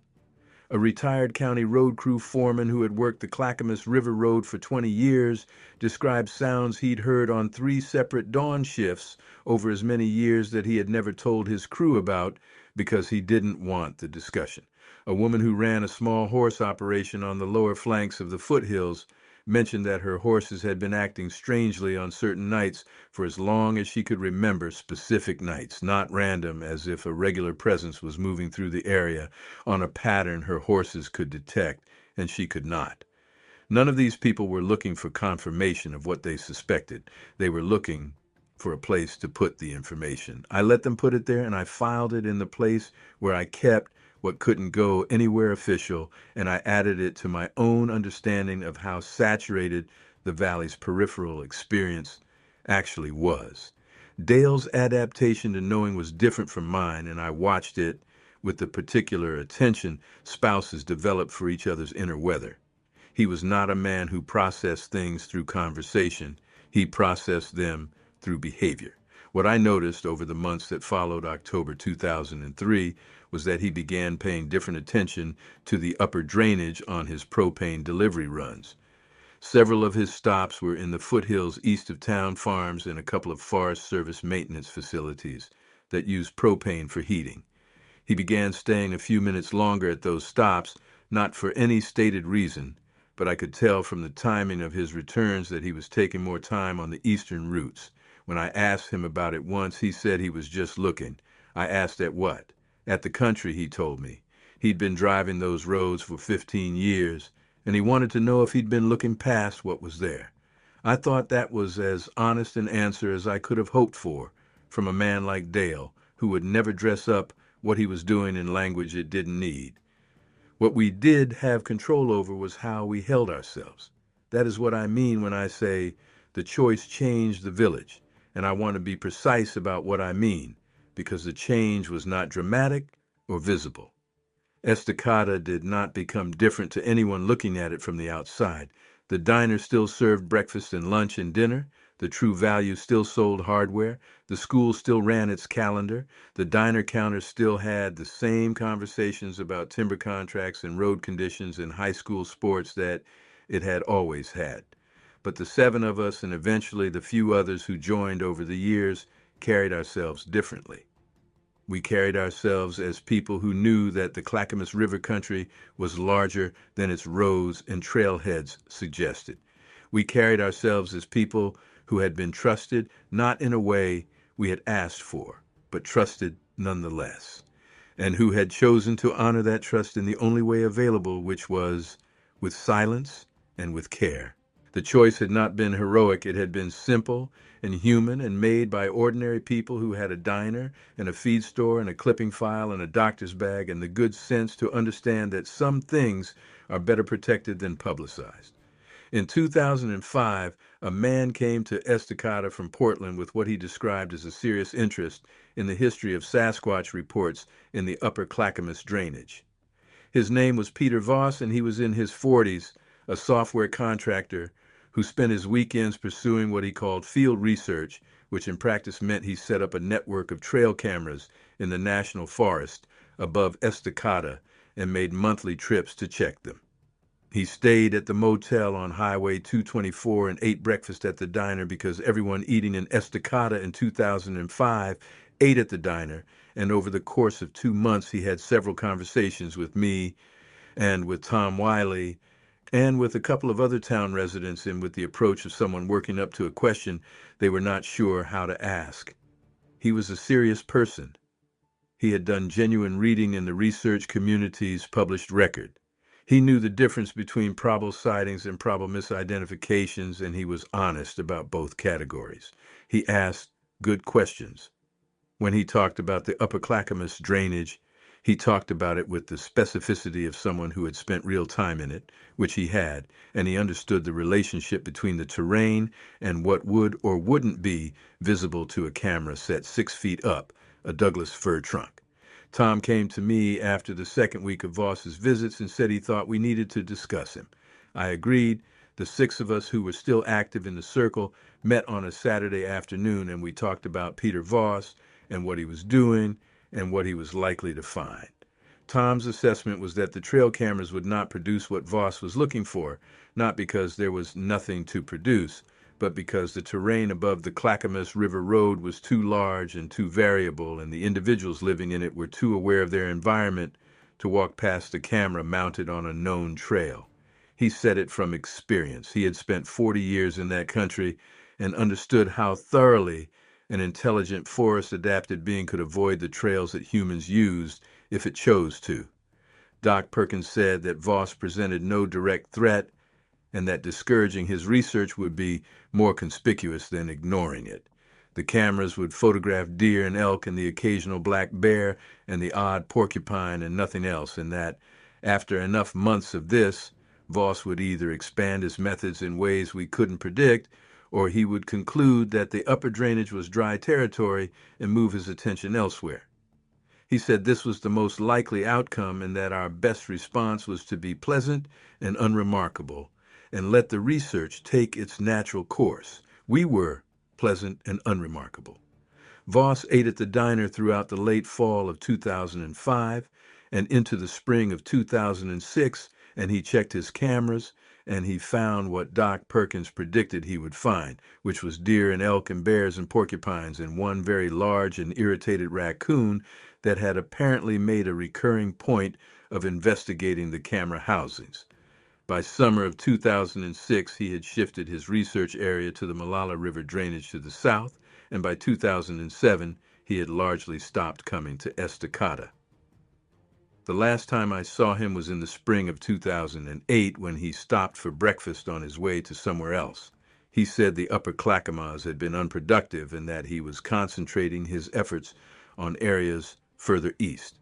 A retired county road crew foreman who had worked the Clackamas River Road for 20 years described sounds he'd heard on 3 separate dawn shifts over as many years that he had never told his crew about because he didn't want the discussion. A woman who ran a small horse operation on the lower flanks of the foothills mentioned that her horses had been acting strangely on certain nights for as long as she could remember, specific nights, not random, as if a regular presence was moving through the area on a pattern her horses could detect and she could not. None of these people were looking for confirmation of what they suspected. They were looking for a place to put the information. I let them put it there, and I filed it in the place where I kept what couldn't go anywhere official, and I added it to my own understanding of how saturated the valley's peripheral experience actually was. Dale's adaptation to knowing was different from mine, and I watched it with the particular attention spouses develop for each other's inner weather. He was not a man who processed things through conversation. He processed them through behavior. What I noticed over the months that followed October 2003 was that he began paying different attention to the upper drainage on his propane delivery runs. Several of his stops were in the foothills east of town farms and a couple of Forest Service maintenance facilities that used propane for heating. He began staying a few minutes longer at those stops, not for any stated reason, but I could tell from the timing of his returns that he was taking more time on the eastern routes. When I asked him about it once, he said he was just looking. I asked at what? At the country, he told me. He'd been driving those roads for 15 years, and he wanted to know if he'd been looking past what was there. I thought that was as honest an answer as I could have hoped for from a man like Dale, who would never dress up what he was doing in language it didn't need. What we did have control over was how we held ourselves. That is what I mean when I say the choice changed the village, and I want to be precise about what I mean, because the change was not dramatic or visible. Estacada did not become different to anyone looking at it from the outside. The diner still served breakfast and lunch and dinner. The True Value still sold hardware. The school still ran its calendar. The diner counter still had the same conversations about timber contracts and road conditions and high school sports that it had always had. But the 7 of us, and eventually the few others who joined over the years, carried ourselves differently. We carried ourselves as people who knew that the Clackamas River country was larger than its roads and trailheads suggested. We carried ourselves as people who had been trusted, not in a way we had asked for, but trusted nonetheless, and who had chosen to honor that trust in the only way available, which was with silence and with care. The choice had not been heroic, it had been simple and human and made by ordinary people who had a diner and a feed store and a clipping file and a doctor's bag and the good sense to understand that some things are better protected than publicized. In 2005, a man came to Estacada from Portland with what he described as a serious interest in the history of Sasquatch reports in the upper Clackamas drainage. His name was Peter Voss, and he was in his 40s, a software contractor who spent his weekends pursuing what he called field research, which in practice meant he set up a network of trail cameras in the national forest above Estacada and made monthly trips to check them. He stayed at the motel on Highway 224 and ate breakfast at the diner because everyone eating in Estacada in 2005 ate at the diner, and over the course of 2 months he had several conversations with me and with Tom Wiley and with a couple of other town residents and with the approach of someone working up to a question they were not sure how to ask. He was a serious person. He had done genuine reading in the research community's published record. He knew the difference between probable sightings and probable misidentifications, and he was honest about both categories. He asked good questions. When he talked about the upper Clackamas drainage, he talked about it with the specificity of someone who had spent real time in it, which he had, and he understood the relationship between the terrain and what would or wouldn't be visible to a camera set 6 feet up a Douglas fir trunk. Tom came to me after the second week of Voss's visits and said he thought we needed to discuss him. I agreed. The six of us who were still active in the circle met on a Saturday afternoon, and we talked about Peter Voss and what he was doing and what he was likely to find. Tom's assessment was that the trail cameras would not produce what Voss was looking for, not because there was nothing to produce, but because the terrain above the Clackamas River Road was too large and too variable, and the individuals living in it were too aware of their environment to walk past the camera mounted on a known trail. He said it from experience. He had spent 40 years in that country and understood how thoroughly an intelligent forest-adapted being could avoid the trails that humans used if it chose to. Doc Perkins said that Voss presented no direct threat and that discouraging his research would be more conspicuous than ignoring it. The cameras would photograph deer and elk and the occasional black bear and the odd porcupine and nothing else, and that after enough months of this, Voss would either expand his methods in ways we couldn't predict, or he would conclude that the upper drainage was dry territory and move his attention elsewhere. He said this was the most likely outcome and that our best response was to be pleasant and unremarkable and let the research take its natural course. We were pleasant and unremarkable. Voss ate at the diner throughout the late fall of 2005 and into the spring of 2006, and he checked his cameras, and he found what Doc Perkins predicted he would find, which was deer and elk and bears and porcupines and one very large and irritated raccoon that had apparently made a recurring point of investigating the camera housings. By summer of 2006, he had shifted his research area to the Molalla River drainage to the south, and by 2007, he had largely stopped coming to Estacada. The last time I saw him was in the spring of 2008 when he stopped for breakfast on his way to somewhere else. He said the upper Clackamas had been unproductive and that he was concentrating his efforts on areas further east.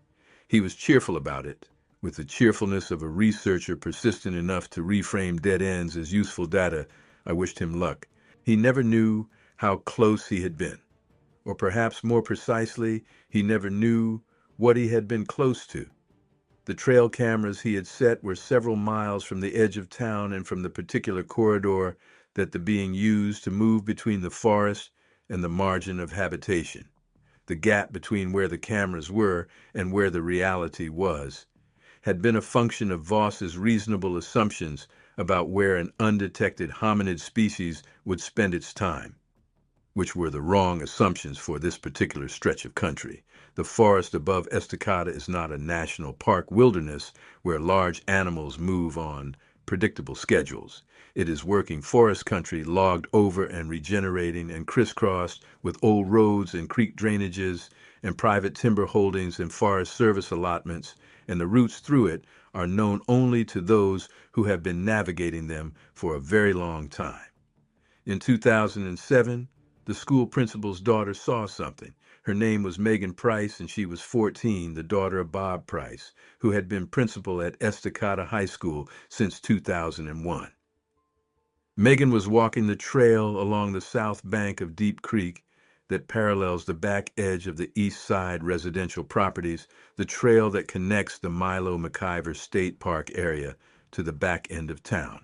He was cheerful about it, with the cheerfulness of a researcher persistent enough to reframe dead ends as useful data. I wished him luck. He never knew how close he had been, or perhaps more precisely, he never knew what he had been close to. The trail cameras he had set were several miles from the edge of town and from the particular corridor that the being used to move between the forest and the margin of habitation. The gap between where the cameras were and where the reality was had been a function of Voss's reasonable assumptions about where an undetected hominid species would spend its time. which were the wrong assumptions for this particular stretch of country. The forest above Estacada is not a national park wilderness where large animals move on predictable schedules. It is working forest country logged over and regenerating and crisscrossed with old roads and creek drainages and private timber holdings and forest service allotments, and the routes through it are known only to those who have been navigating them for a very long time. In 2007, the school principal's daughter saw something. Her name was Megan Price, and she was 14, the daughter of Bob Price, who had been principal at Estacada High School since 2001. Megan was walking the trail along the south bank of Deep Creek that parallels the back edge of the east side residential properties, the trail that connects the Milo McIver State Park area to the back end of town,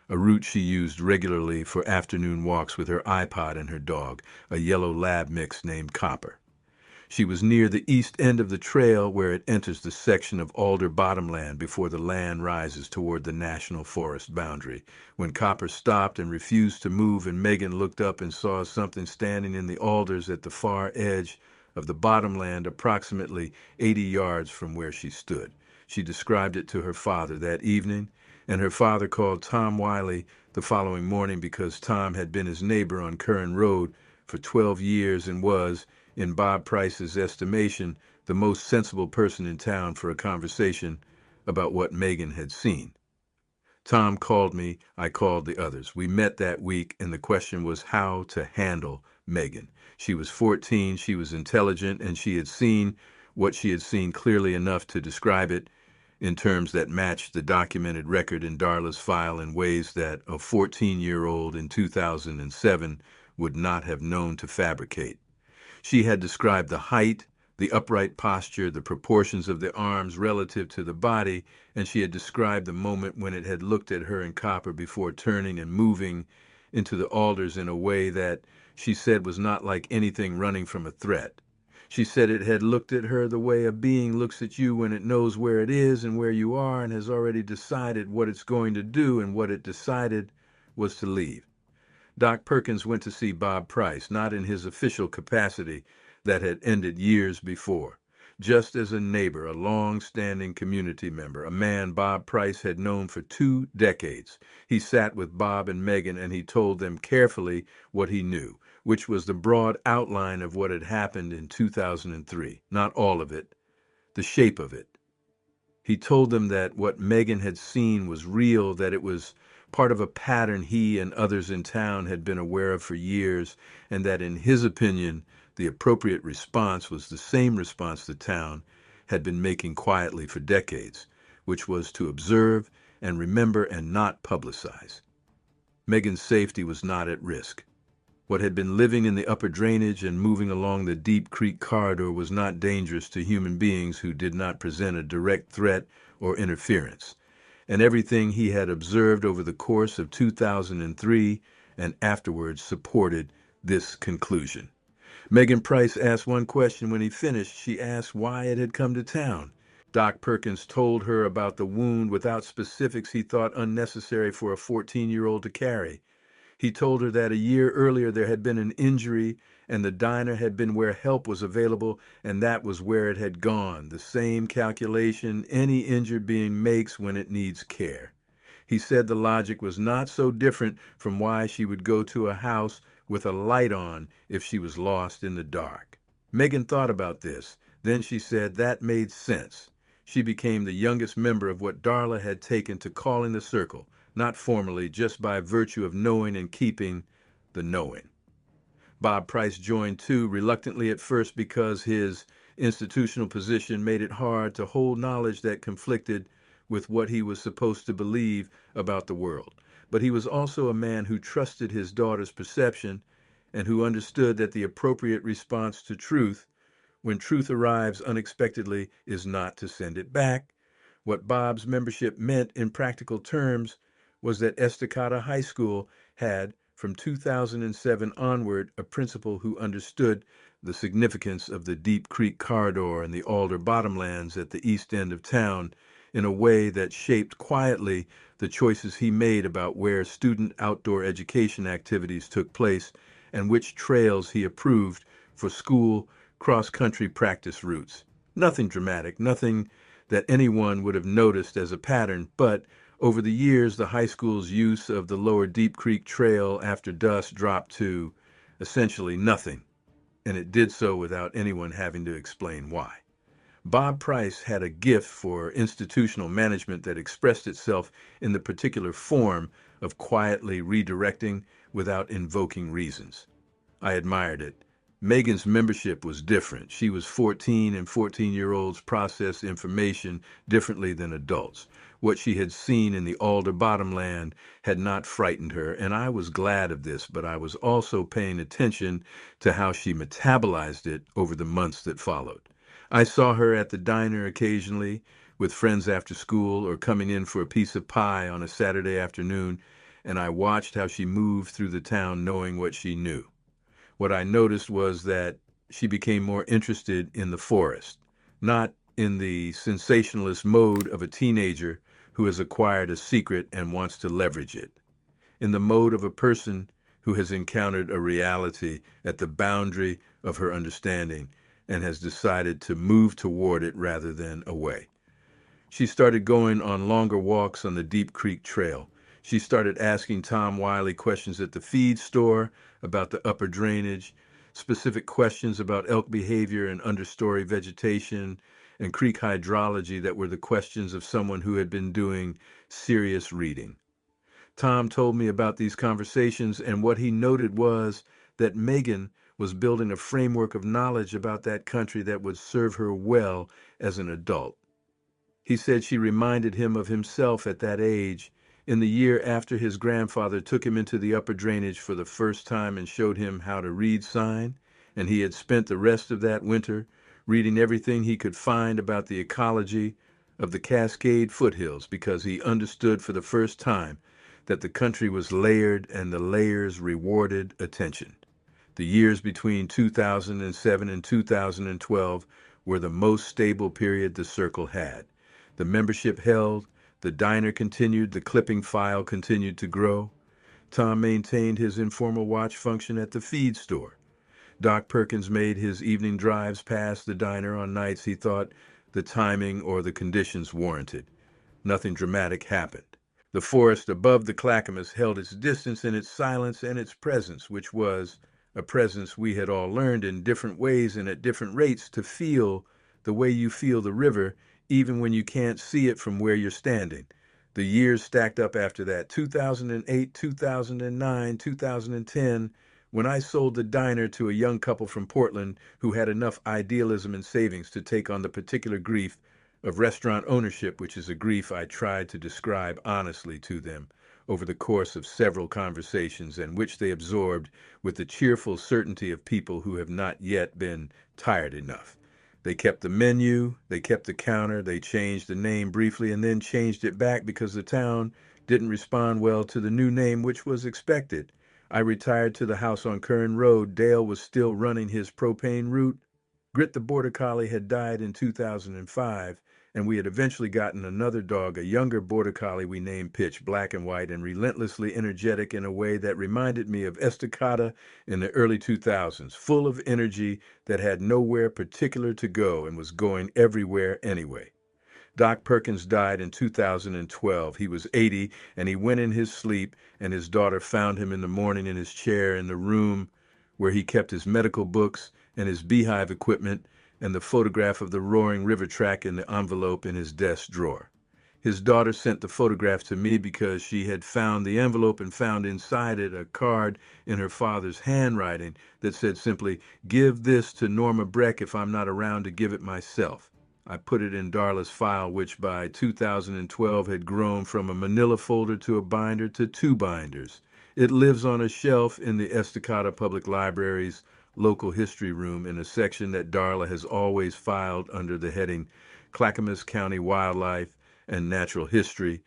a route she used regularly for afternoon walks with her iPod and her dog, a yellow lab mix named Copper. She was near the east end of the trail where it enters the section of alder bottomland before the land rises toward the national forest boundary, when Copper stopped and refused to move, and Megan looked up and saw something standing in the alders at the far edge of the bottomland approximately 80 yards from where she stood. She described it to her father that evening, and her father called Tom Wiley the following morning because Tom had been his neighbor on Curran Road for 12 years and was, in Bob Price's estimation, the most sensible person in town for a conversation about what Megan had seen. Tom called me, I called the others. We met that week, and the question was how to handle Megan. She was 14, she was intelligent, and she had seen what she had seen clearly enough to describe it in terms that matched the documented record in Darla's file in ways that a 14-year-old in 2007 would not have known to fabricate. She had described the height, the upright posture, the proportions of the arms relative to the body, and she had described the moment when it had looked at her and Copper before turning and moving into the alders in a way that she said was not like anything running from a threat. She said it had looked at her the way a being looks at you when it knows where it is and where you are and has already decided what it's going to do, and what it decided was to leave. Doc Perkins went to see Bob Price, not in his official capacity that had ended years before, just as a neighbor, a long-standing community member, a man Bob Price had known for 2 decades. He sat with Bob and Megan, and he told them carefully what he knew, which was the broad outline of what had happened in 2003. Not all of it, the shape of it. He told them that what Megan had seen was real, that it was part of a pattern he and others in town had been aware of for years, and that in his opinion, the appropriate response was the same response the town had been making quietly for decades, which was to observe and remember and not publicize. Megan's safety was not at risk. What had been living in the upper drainage and moving along the Deep Creek corridor was not dangerous to human beings who did not present a direct threat or interference, and everything he had observed over the course of 2003 and afterwards supported this conclusion. Megan Price asked one question when he finished. She asked why it had come to town. Doc Perkins told her about the wound without specifics he thought unnecessary for a 14-year-old to carry. He told her that a year earlier there had been an injury and the diner had been where help was available, and that was where it had gone, the same calculation any injured being makes when it needs care. He said the logic was not so different from why she would go to a house with a light on if she was lost in the dark. Megan thought about this. Then she said that made sense. She became the youngest member of what Darla had taken to calling the circle, not formally, just by virtue of knowing and keeping the knowing. Bob Price joined too, reluctantly at first because his institutional position made it hard to hold knowledge that conflicted with what he was supposed to believe about the world. But he was also a man who trusted his daughter's perception and who understood that the appropriate response to truth, when truth arrives unexpectedly, is not to send it back. What Bob's membership meant in practical terms was that Estacada High School had, from 2007 onward, a principal who understood the significance of the Deep Creek corridor and the alder bottomlands at the east end of town in a way that shaped quietly the choices he made about where student outdoor education activities took place and which trails he approved for school cross-country practice routes. Nothing dramatic, nothing that anyone would have noticed as a pattern, but over the years, the high school's use of the lower Deep Creek Trail after dusk dropped to essentially nothing, and it did so without anyone having to explain why. Bob Price had a gift for institutional management that expressed itself in the particular form of quietly redirecting without invoking reasons. I admired it. Megan's membership was different. She was 14, and 14-year-olds process information differently than adults. What she had seen in the Alder Bottomland had not frightened her, and I was glad of this, but I was also paying attention to how she metabolized it over the months that followed. I saw her at the diner occasionally, with friends after school, or coming in for a piece of pie on a Saturday afternoon, and I watched how she moved through the town knowing what she knew. What I noticed was that she became more interested in the forest, not in the sensationalist mode of a teenager who has acquired a secret and wants to leverage it, in the mode of a person who has encountered a reality at the boundary of her understanding and has decided to move toward it rather than away. She started going on longer walks on the Deep Creek Trail. She started asking Tom Wiley questions at the feed store about the upper drainage, specific questions about elk behavior and understory vegetation and creek hydrology that were the questions of someone who had been doing serious reading. Tom told me about these conversations, and what he noted was that Megan was building a framework of knowledge about that country that would serve her well as an adult. He said she reminded him of himself at that age, in the year after his grandfather took him into the upper drainage for the first time and showed him how to read sign, and he had spent the rest of that winter reading everything he could find about the ecology of the Cascade foothills because he understood for the first time that the country was layered and the layers rewarded attention. The years between 2007 and 2012 were the most stable period the circle had. The membership held, the diner continued, the clipping file continued to grow. Tom maintained his informal watch function at the feed store. Doc Perkins made his evening drives past the diner on nights he thought the timing or the conditions warranted. Nothing dramatic happened. The forest above the Clackamas held its distance in its silence and its presence, which was a presence we had all learned in different ways and at different rates to feel the way you feel the river, even when you can't see it from where you're standing. The years stacked up after that, 2008, 2009, 2010, when I sold the diner to a young couple from Portland who had enough idealism and savings to take on the particular grief of restaurant ownership, which is a grief I tried to describe honestly to them over the course of several conversations, and which they absorbed with the cheerful certainty of people who have not yet been tired enough. They kept the menu, they kept the counter, they changed the name briefly and then changed it back because the town didn't respond well to the new name, which was expected. I retired to the house on Kern Road. Dale was still running his propane route. Grit the Border Collie had died in 2005, and we had eventually gotten another dog, a younger Border Collie we named Pitch, black and white and relentlessly energetic in a way that reminded me of Estacada in the early 2000s, full of energy that had nowhere particular to go and was going everywhere anyway. Doc Perkins died in 2012. He was 80, and he went in his sleep, and his daughter found him in the morning in his chair in the room where he kept his medical books and his beehive equipment and the photograph of the roaring river track in the envelope in his desk drawer. His daughter sent the photograph to me because she had found the envelope and found inside it a card in her father's handwriting that said simply, "Give this to Norma Breck if I'm not around to give it myself." I put it in Darla's file, which by 2012 had grown from a manila folder to a binder to two binders. It lives on a shelf in the Estacada Public Library's local history room in a section that Darla has always filed under the heading Clackamas County Wildlife and Natural History.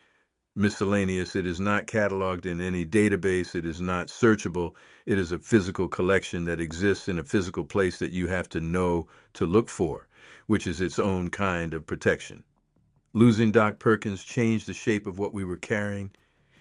Miscellaneous. It is not cataloged in any database. It is not searchable. It is a physical collection that exists in a physical place that you have to know to look for, which is its own kind of protection. Losing Doc Perkins changed the shape of what we were carrying.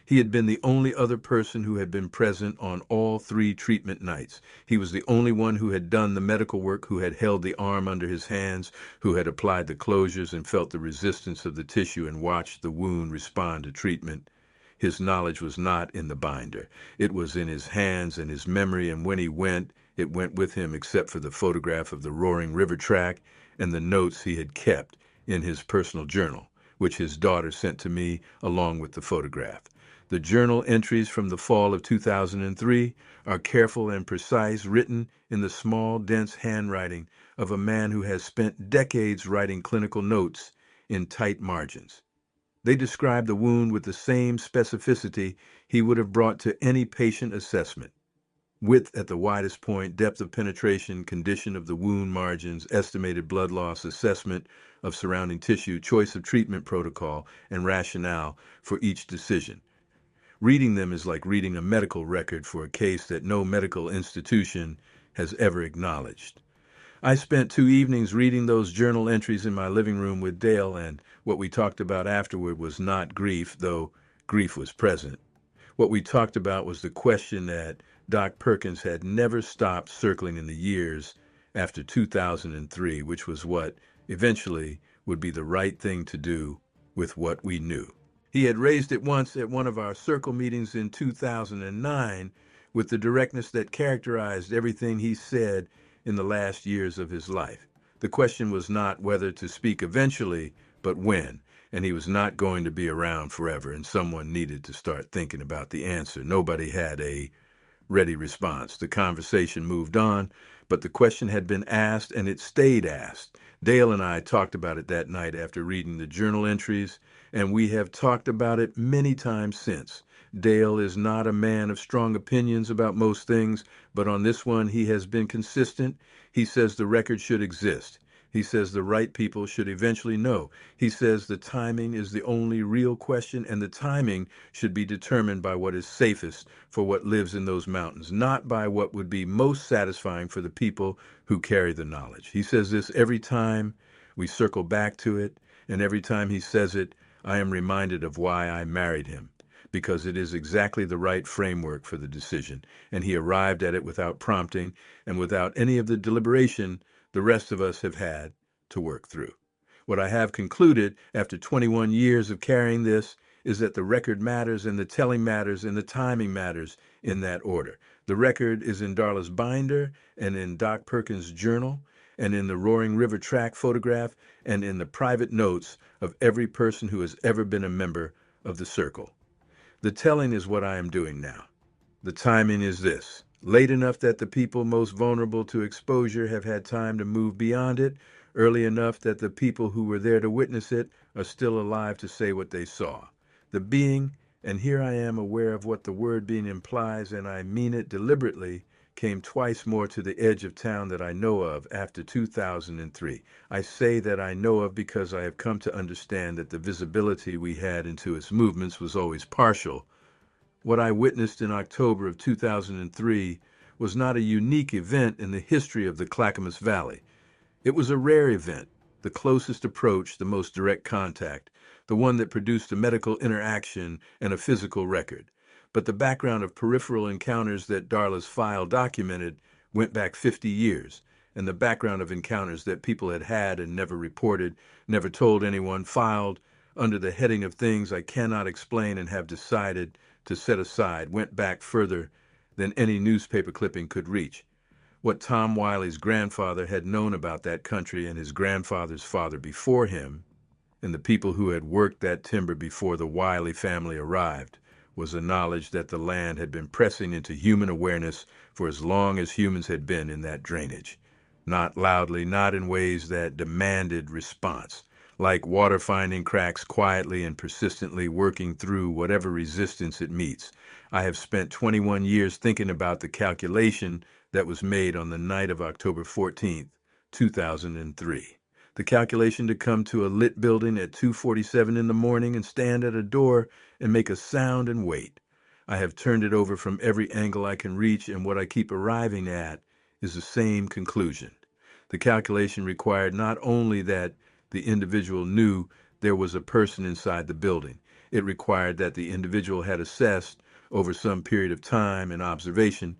He had been the only other person who had been present on all 3 treatment nights. He was the only one who had done the medical work, who had held the arm under his hands, who had applied the closures and felt the resistance of the tissue and watched the wound respond to treatment. His knowledge was not in the binder. It was in his hands and his memory, and when he went, it went with him except for the photograph of the roaring river track and the notes he had kept in his personal journal, which his daughter sent to me along with the photograph. The journal entries from the fall of 2003 are careful and precise, written in the small, dense handwriting of a man who has spent decades writing clinical notes in tight margins. They describe the wound with the same specificity he would have brought to any patient assessment. Width at the widest point, depth of penetration, condition of the wound margins, estimated blood loss, assessment of surrounding tissue, choice of treatment protocol, and rationale for each decision. Reading them is like reading a medical record for a case that no medical institution has ever acknowledged. I spent 2 evenings reading those journal entries in my living room with Dale, and what we talked about afterward was not grief, though grief was present. What we talked about was the question that Doc Perkins had never stopped circling in the years after 2003, which was what eventually would be the right thing to do with what we knew. He had raised it once at one of our circle meetings in 2009 with the directness that characterized everything he said in the last years of his life. The question was not whether to speak eventually, but when, and he was not going to be around forever, and someone needed to start thinking about the answer. Nobody had a ready response. The conversation moved on, but the question had been asked, and it stayed asked. Dale and I talked about it that night after reading the journal entries, and we have talked about it many times since. Dale is not a man of strong opinions about most things, but on this one he has been consistent. He says the record should exist. He says the right people should eventually know. He says the timing is the only real question, and the timing should be determined by what is safest for what lives in those mountains, not by what would be most satisfying for the people who carry the knowledge. He says this every time we circle back to it, and every time he says it, I am reminded of why I married him, because it is exactly the right framework for the decision, and he arrived at it without prompting and without any of the deliberation the rest of us have had to work through. What I have concluded after 21 years of carrying this is that the record matters and the telling matters and the timing matters in that order. The record is in Darla's binder and in Doc Perkins' journal and in the Roaring River track photograph and in the private notes of every person who has ever been a member of the circle. The telling is what I am doing now. The timing is this: late enough that the people most vulnerable to exposure have had time to move beyond it, early enough that the people who were there to witness it are still alive to say what they saw. The being, and here I am aware of what the word being implies, and I mean it deliberately, came twice more to the edge of town that I know of after 2003. I say that I know of because I have come to understand that the visibility we had into its movements was always partial. What I witnessed in October of 2003 was not a unique event in the history of the Clackamas Valley. It was a rare event, the closest approach, the most direct contact, the one that produced a medical interaction and a physical record. But the background of peripheral encounters that Darla's file documented went back 50 years, and the background of encounters that people had had and never reported, never told anyone, filed under the heading of things I cannot explain and have decided to set aside, went back further than any newspaper clipping could reach. What Tom Wiley's grandfather had known about that country and his grandfather's father before him, and the people who had worked that timber before the Wiley family arrived, was a knowledge that the land had been pressing into human awareness for as long as humans had been in that drainage. Not loudly, not in ways that demanded response, like water finding cracks quietly and persistently working through whatever resistance it meets. I have spent 21 years thinking about the calculation that was made on the night of October 14th, 2003. The calculation to come to a lit building at 2:47 in the morning and stand at a door and make a sound and wait. I have turned it over from every angle I can reach, and what I keep arriving at is the same conclusion. The calculation required not only that the individual knew there was a person inside the building. It required that the individual had assessed over some period of time and observation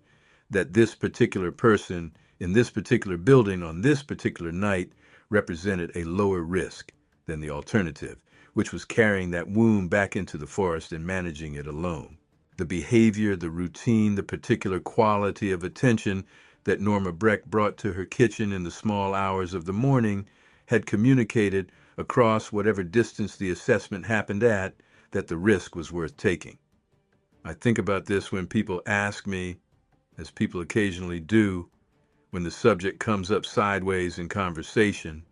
that this particular person in this particular building on this particular night represented a lower risk than the alternative, which was carrying that wound back into the forest and managing it alone. The behavior, the routine, the particular quality of attention that Norma Breck brought to her kitchen in the small hours of the morning had communicated across whatever distance the assessment happened at that the risk was worth taking. I think about this when people ask me, as people occasionally do, when the subject comes up sideways in conversation,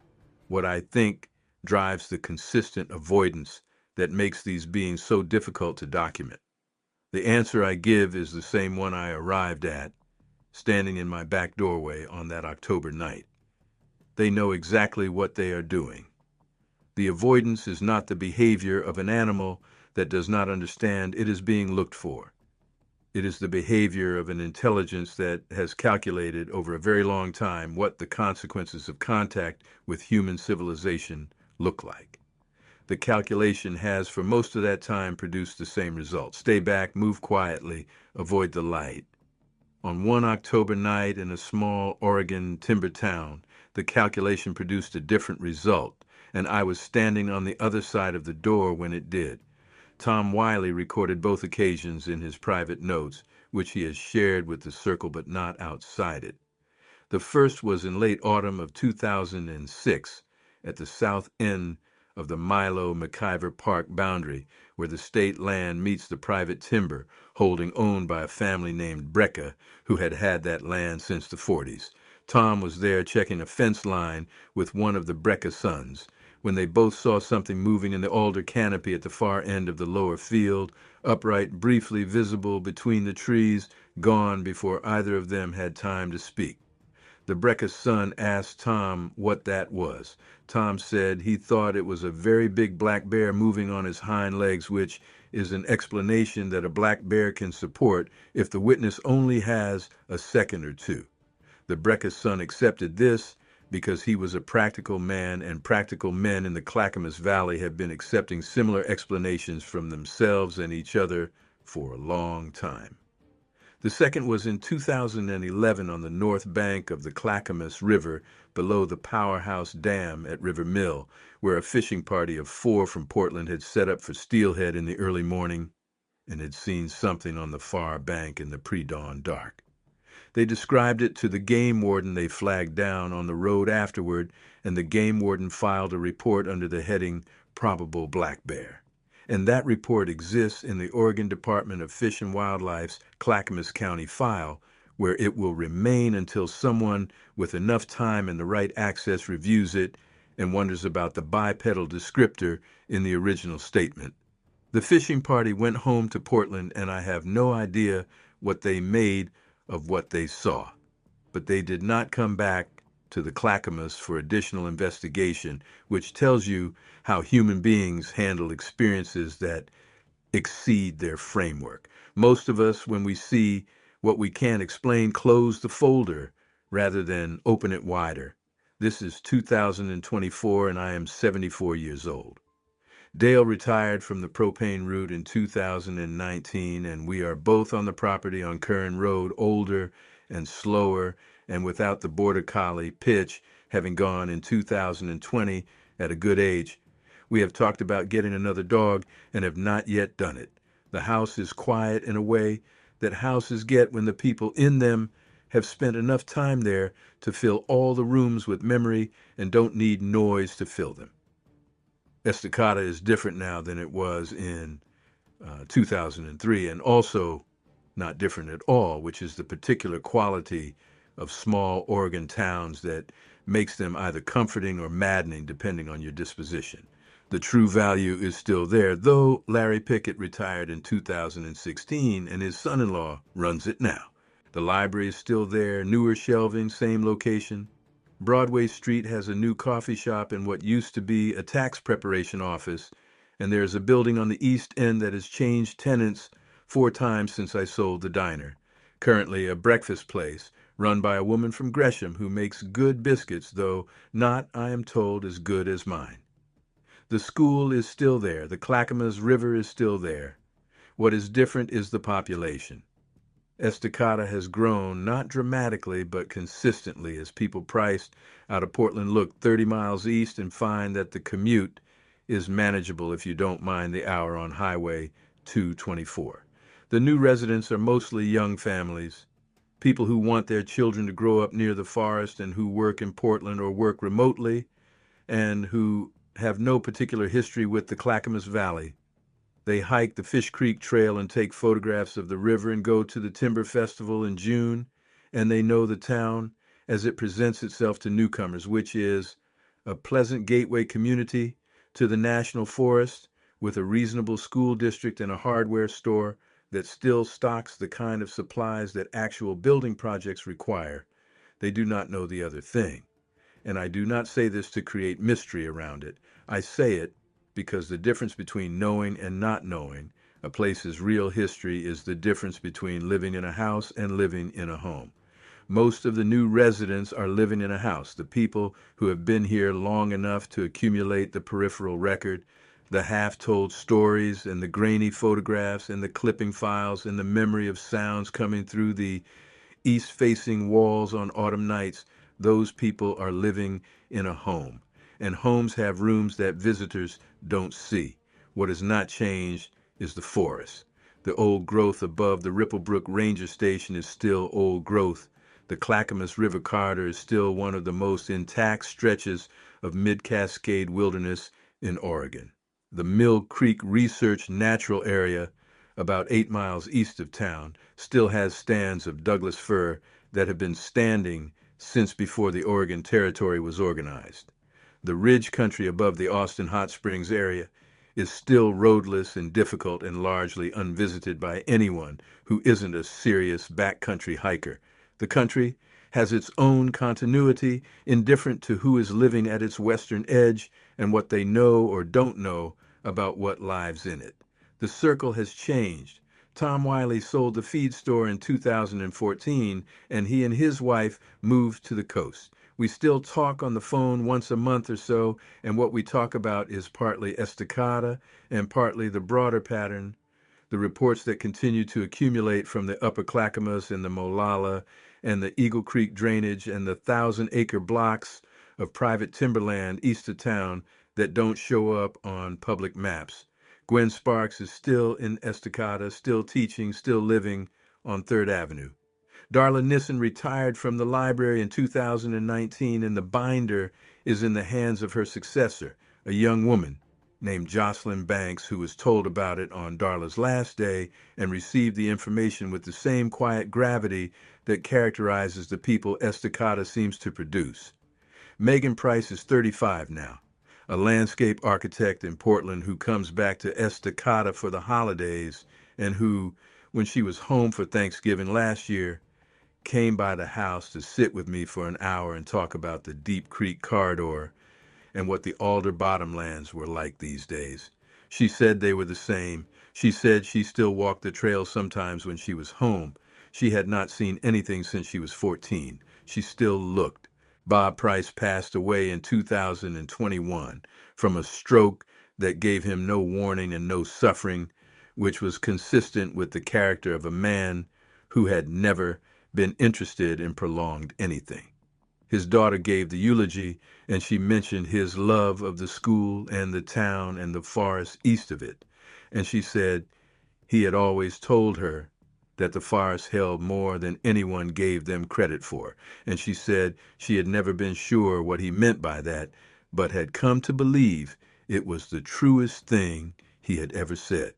what I think drives the consistent avoidance that makes these beings so difficult to document. The answer I give is the same one I arrived at, standing in my back doorway on that October night. They know exactly what they are doing. The avoidance is not the behavior of an animal that does not understand it is being looked for. It is the behavior of an intelligence that has calculated over a very long time what the consequences of contact with human civilization look like. The calculation has for most of that time produced the same result. Stay back, move quietly, avoid the light. On one October night in a small Oregon timber town, the calculation produced a different result, and I was standing on the other side of the door when it did. Tom Wiley recorded both occasions in his private notes, which he has shared with the circle but not outside it. The first was in late autumn of 2006 at the south end of the Milo-McIver Park boundary, where the state land meets the private timber holding owned by a family named Breck, who had had that land since the 40s. Tom was there checking a fence line with one of the Breck sons, when they both saw something moving in the alder canopy at the far end of the lower field, upright, briefly visible between the trees, gone before either of them had time to speak. The Breck son asked Tom what that was. Tom said he thought it was a very big black bear moving on his hind legs, which is an explanation that a black bear can support if the witness only has a second or two. The Breck son accepted this because he was a practical man, and practical men in the Clackamas Valley have been accepting similar explanations from themselves and each other for a long time. The second was in 2011 on the north bank of the Clackamas River below the Powerhouse Dam at River Mill, where a fishing party of 4 from Portland had set up for steelhead in the early morning and had seen something on the far bank in the pre-dawn dark. They described it to the game warden they flagged down on the road afterward, and the game warden filed a report under the heading Probable Black Bear. And that report exists in the Oregon Department of Fish and Wildlife's Clackamas County file, where it will remain until someone with enough time and the right access reviews it and wonders about the bipedal descriptor in the original statement. The fishing party went home to Portland, and I have no idea what they made of what they saw. But they did not come back to the Clackamas for additional investigation, which tells you how human beings handle experiences that exceed their framework. Most of us, when we see what we can't explain, close the folder rather than open it wider. This is 2024, and I am 74 years old. Dale retired from the propane route in 2019, and we are both on the property on Curran Road, older and slower, and without the border collie, Pitch, having gone in 2020 at a good age. We have talked about getting another dog and have not yet done it. The house is quiet in a way that houses get when the people in them have spent enough time there to fill all the rooms with memory and don't need noise to fill them. Estacada is different now than it was in 2003, and also not different at all, which is the particular quality of small Oregon towns that makes them either comforting or maddening depending on your disposition. The true value is still there, though Larry Pickett retired in 2016 and his son-in-law runs it now. The library is still there, newer shelving, same location. Broadway Street has a new coffee shop and what used to be a tax preparation office, and there's a building on the east end that has changed tenants 4 times since I sold the diner. Currently a breakfast place run by a woman from Gresham who makes good biscuits, though not, I am told, as good as mine. The school is still there. The Clackamas River is still there. What is different is the population. Estacada has grown, not dramatically, but consistently, as people priced out of Portland look 30 miles east and find that the commute is manageable if you don't mind the hour on Highway 224. The new residents are mostly young families, people who want their children to grow up near the forest and who work in Portland or work remotely and who have no particular history with the Clackamas Valley. They hike the Fish Creek Trail and take photographs of the river and go to the Timber Festival in June, and they know the town as it presents itself to newcomers, which is a pleasant gateway community to the National Forest with a reasonable school district and a hardware store that still stocks the kind of supplies that actual building projects require. They do not know the other thing. And I do not say this to create mystery around it. I say it because the difference between knowing and not knowing a place's real history is the difference between living in a house and living in a home. Most of the new residents are living in a house, the people who have been here long enough to accumulate the peripheral record, the half-told stories and the grainy photographs and the clipping files and the memory of sounds coming through the east-facing walls on autumn nights. Those people are living in a home, and homes have rooms that visitors don't see. What has not changed is the forest. The old growth above the Ripplebrook Ranger Station is still old growth. The Clackamas River corridor is still one of the most intact stretches of mid-Cascade wilderness in Oregon. The Mill Creek Research Natural Area, about 8 miles east of town, still has stands of Douglas fir that have been standing since before the Oregon Territory was organized. The ridge country above the Austin Hot Springs area is still roadless and difficult and largely unvisited by anyone who isn't a serious backcountry hiker. The country has its own continuity, indifferent to who is living at its western edge and what they know or don't know about what lives in it. The circle has changed. Tom Wiley sold the feed store in 2014, and he and his wife moved to the coast. We still talk on the phone once a month or so, and what we talk about is partly Estacada and partly the broader pattern, the reports that continue to accumulate from the Upper Clackamas and the Molalla and the Eagle Creek drainage and the 1,000-acre blocks of private timberland east of town that don't show up on public maps. Gwen Sparks is still in Estacada, still teaching, still living on 3rd Avenue. Darla Nissen retired from the library in 2019, and the binder is in the hands of her successor, a young woman named Jocelyn Banks, who was told about it on Darla's last day and received the information with the same quiet gravity that characterizes the people Estacada seems to produce. Megan Price is 35 now, a landscape architect in Portland who comes back to Estacada for the holidays and who, when she was home for Thanksgiving last year, came by the house to sit with me for an hour and talk about the Deep Creek corridor and what the Alder Bottomlands were like these days. She said they were the same. She said she still walked the trail sometimes when she was home. She had not seen anything since she was 14. She still looked. Bob Price passed away in 2021 from a stroke that gave him no warning and no suffering, which was consistent with the character of a man who had never been interested in prolonged anything. His daughter gave the eulogy, and she mentioned his love of the school and the town and the forest east of it. And she said he had always told her that the forest held more than anyone gave them credit for. And she said she had never been sure what he meant by that, but had come to believe it was the truest thing he had ever said.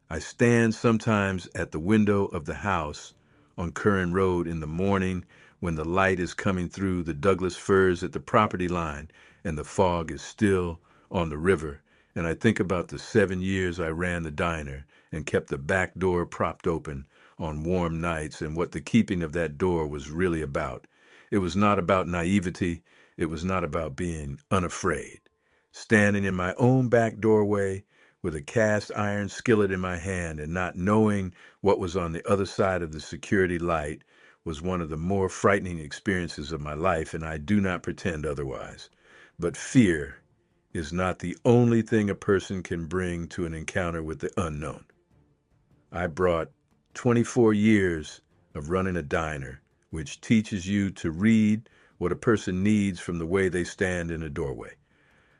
I stand sometimes at the window of the house on Curran Road in the morning when the light is coming through the Douglas firs at the property line and the fog is still on the river, and I think about the 7 years I ran the diner and kept the back door propped open on warm nights and what the keeping of that door was really about. It was not about naivety. It was not about being unafraid. Standing in my own back doorway with a cast iron skillet in my hand and not knowing what was on the other side of the security light was one of the more frightening experiences of my life, and I do not pretend otherwise. But fear is not the only thing a person can bring to an encounter with the unknown. I brought 24 years of running a diner, which teaches you to read what a person needs from the way they stand in a doorway.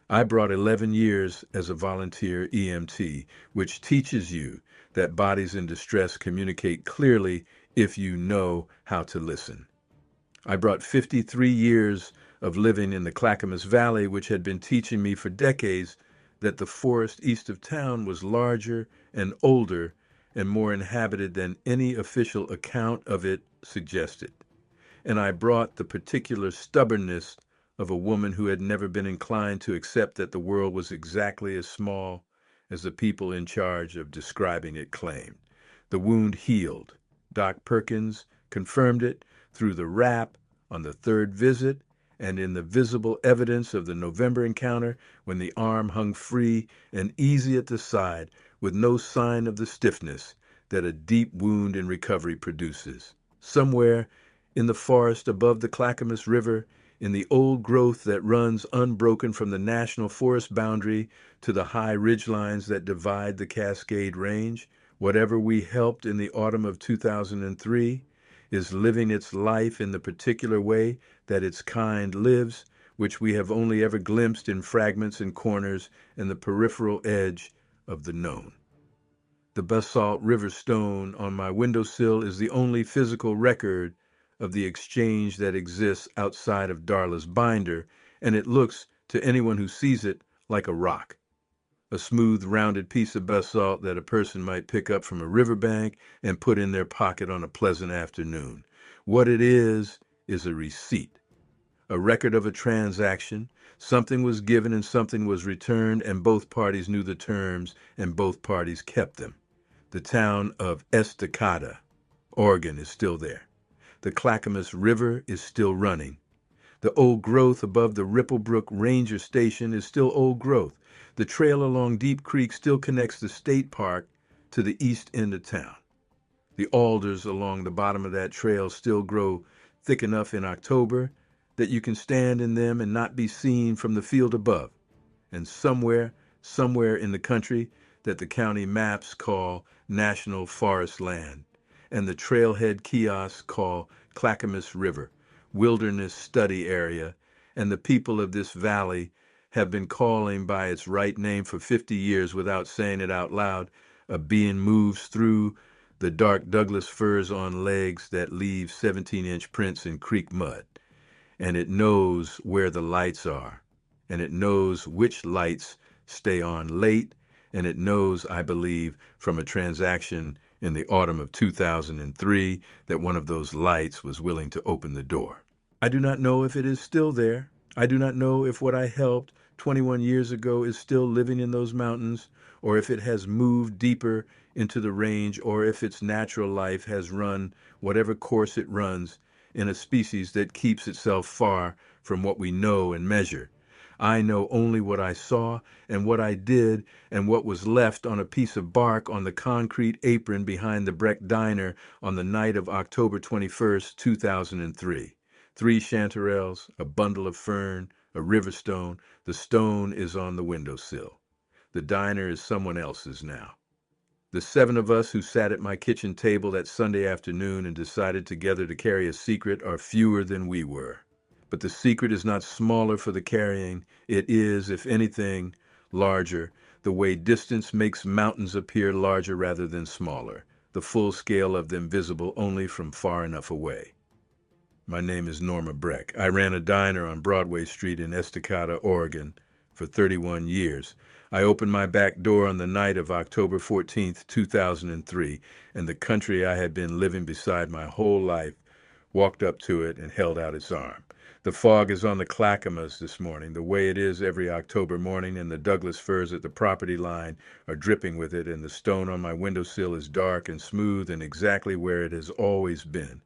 I brought 11 years as a volunteer EMT, which teaches you that bodies in distress communicate clearly if you know how to listen. I brought 53 years of living in the Clackamas Valley, which had been teaching me for decades that the forest east of town was larger and older and more inhabited than any official account of it suggested. And I brought the particular stubbornness of a woman who had never been inclined to accept that the world was exactly as small as the people in charge of describing it claimed. The wound healed. Doc Perkins confirmed it through the rap on the third visit and in the visible evidence of the November encounter when the arm hung free and easy at the side with no sign of the stiffness that a deep wound in recovery produces. Somewhere in the forest above the Clackamas River, in the old growth that runs unbroken from the national forest boundary to the high ridgelines that divide the Cascade Range, whatever we helped in the autumn of 2003 is living its life in the particular way that its kind lives, which we have only ever glimpsed in fragments and corners and the peripheral edge of the known. The basalt river stone on my windowsill is the only physical record of the exchange that exists outside of Darla's binder, and it looks, to anyone who sees it, like a rock. A smooth, rounded piece of basalt that a person might pick up from a riverbank and put in their pocket on a pleasant afternoon. What it is a receipt, a record of a transaction. Something was given and something was returned, and both parties knew the terms, and both parties kept them. The town of Estacada, Oregon, is still there. The Clackamas River is still running. The old growth above the Ripplebrook Ranger Station is still old growth. The trail along Deep Creek still connects the state park to the east end of town. The alders along the bottom of that trail still grow thick enough in October that you can stand in them and not be seen from the field above. And somewhere in the country that the county maps call National Forest Land, and the trailhead kiosks call Clackamas River, Wilderness Study Area, and the people of this valley have been calling by its right name for 50 years without saying it out loud. A being moves through the dark Douglas firs on legs that leave 17-inch prints in creek mud, and it knows where the lights are, and it knows which lights stay on late, and it knows, I believe, from a transaction in the autumn of 2003 that one of those lights was willing to open the door. I do not know if it is still there. I do not know if what I helped 21 years ago is still living in those mountains, or if it has moved deeper into the range, or if its natural life has run whatever course it runs in a species that keeps itself far from what we know and measure. I know only what I saw and what I did and what was left on a piece of bark on the concrete apron behind the Breck Diner on the night of October 21st, 2003. 3 chanterelles, a bundle of fern, a river stone. The stone is on the windowsill. The diner is someone else's now. The 7 of us who sat at my kitchen table that Sunday afternoon and decided together to carry a secret are fewer than we were. But the secret is not smaller for the carrying. It is, if anything, larger, the way distance makes mountains appear larger rather than smaller, the full scale of them visible only from far enough away. My name is Norma Breck. I ran a diner on Broadway Street in Estacada, Oregon, for 31 years. I opened my back door on the night of October 14th, 2003, and the country I had been living beside my whole life walked up to it and held out its arm. The fog is on the Clackamas this morning, the way it is every October morning, and the Douglas firs at the property line are dripping with it, and the stone on my windowsill is dark and smooth and exactly where it has always been.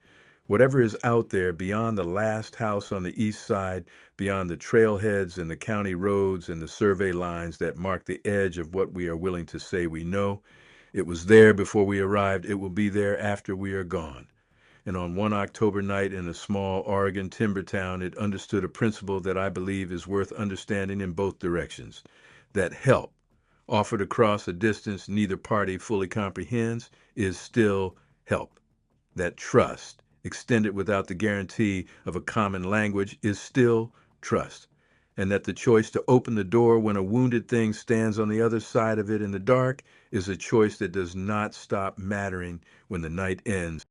Whatever is out there beyond the last house on the east side, beyond the trailheads and the county roads and the survey lines that mark the edge of what we are willing to say we know, it was there before we arrived, it will be there after we are gone. And on one October night in a small Oregon timber town, it understood a principle that I believe is worth understanding in both directions, that help, offered across a distance neither party fully comprehends, is still help. That trust, extended without the guarantee of a common language, is still trust. And that the choice to open the door when a wounded thing stands on the other side of it in the dark is a choice that does not stop mattering when the night ends.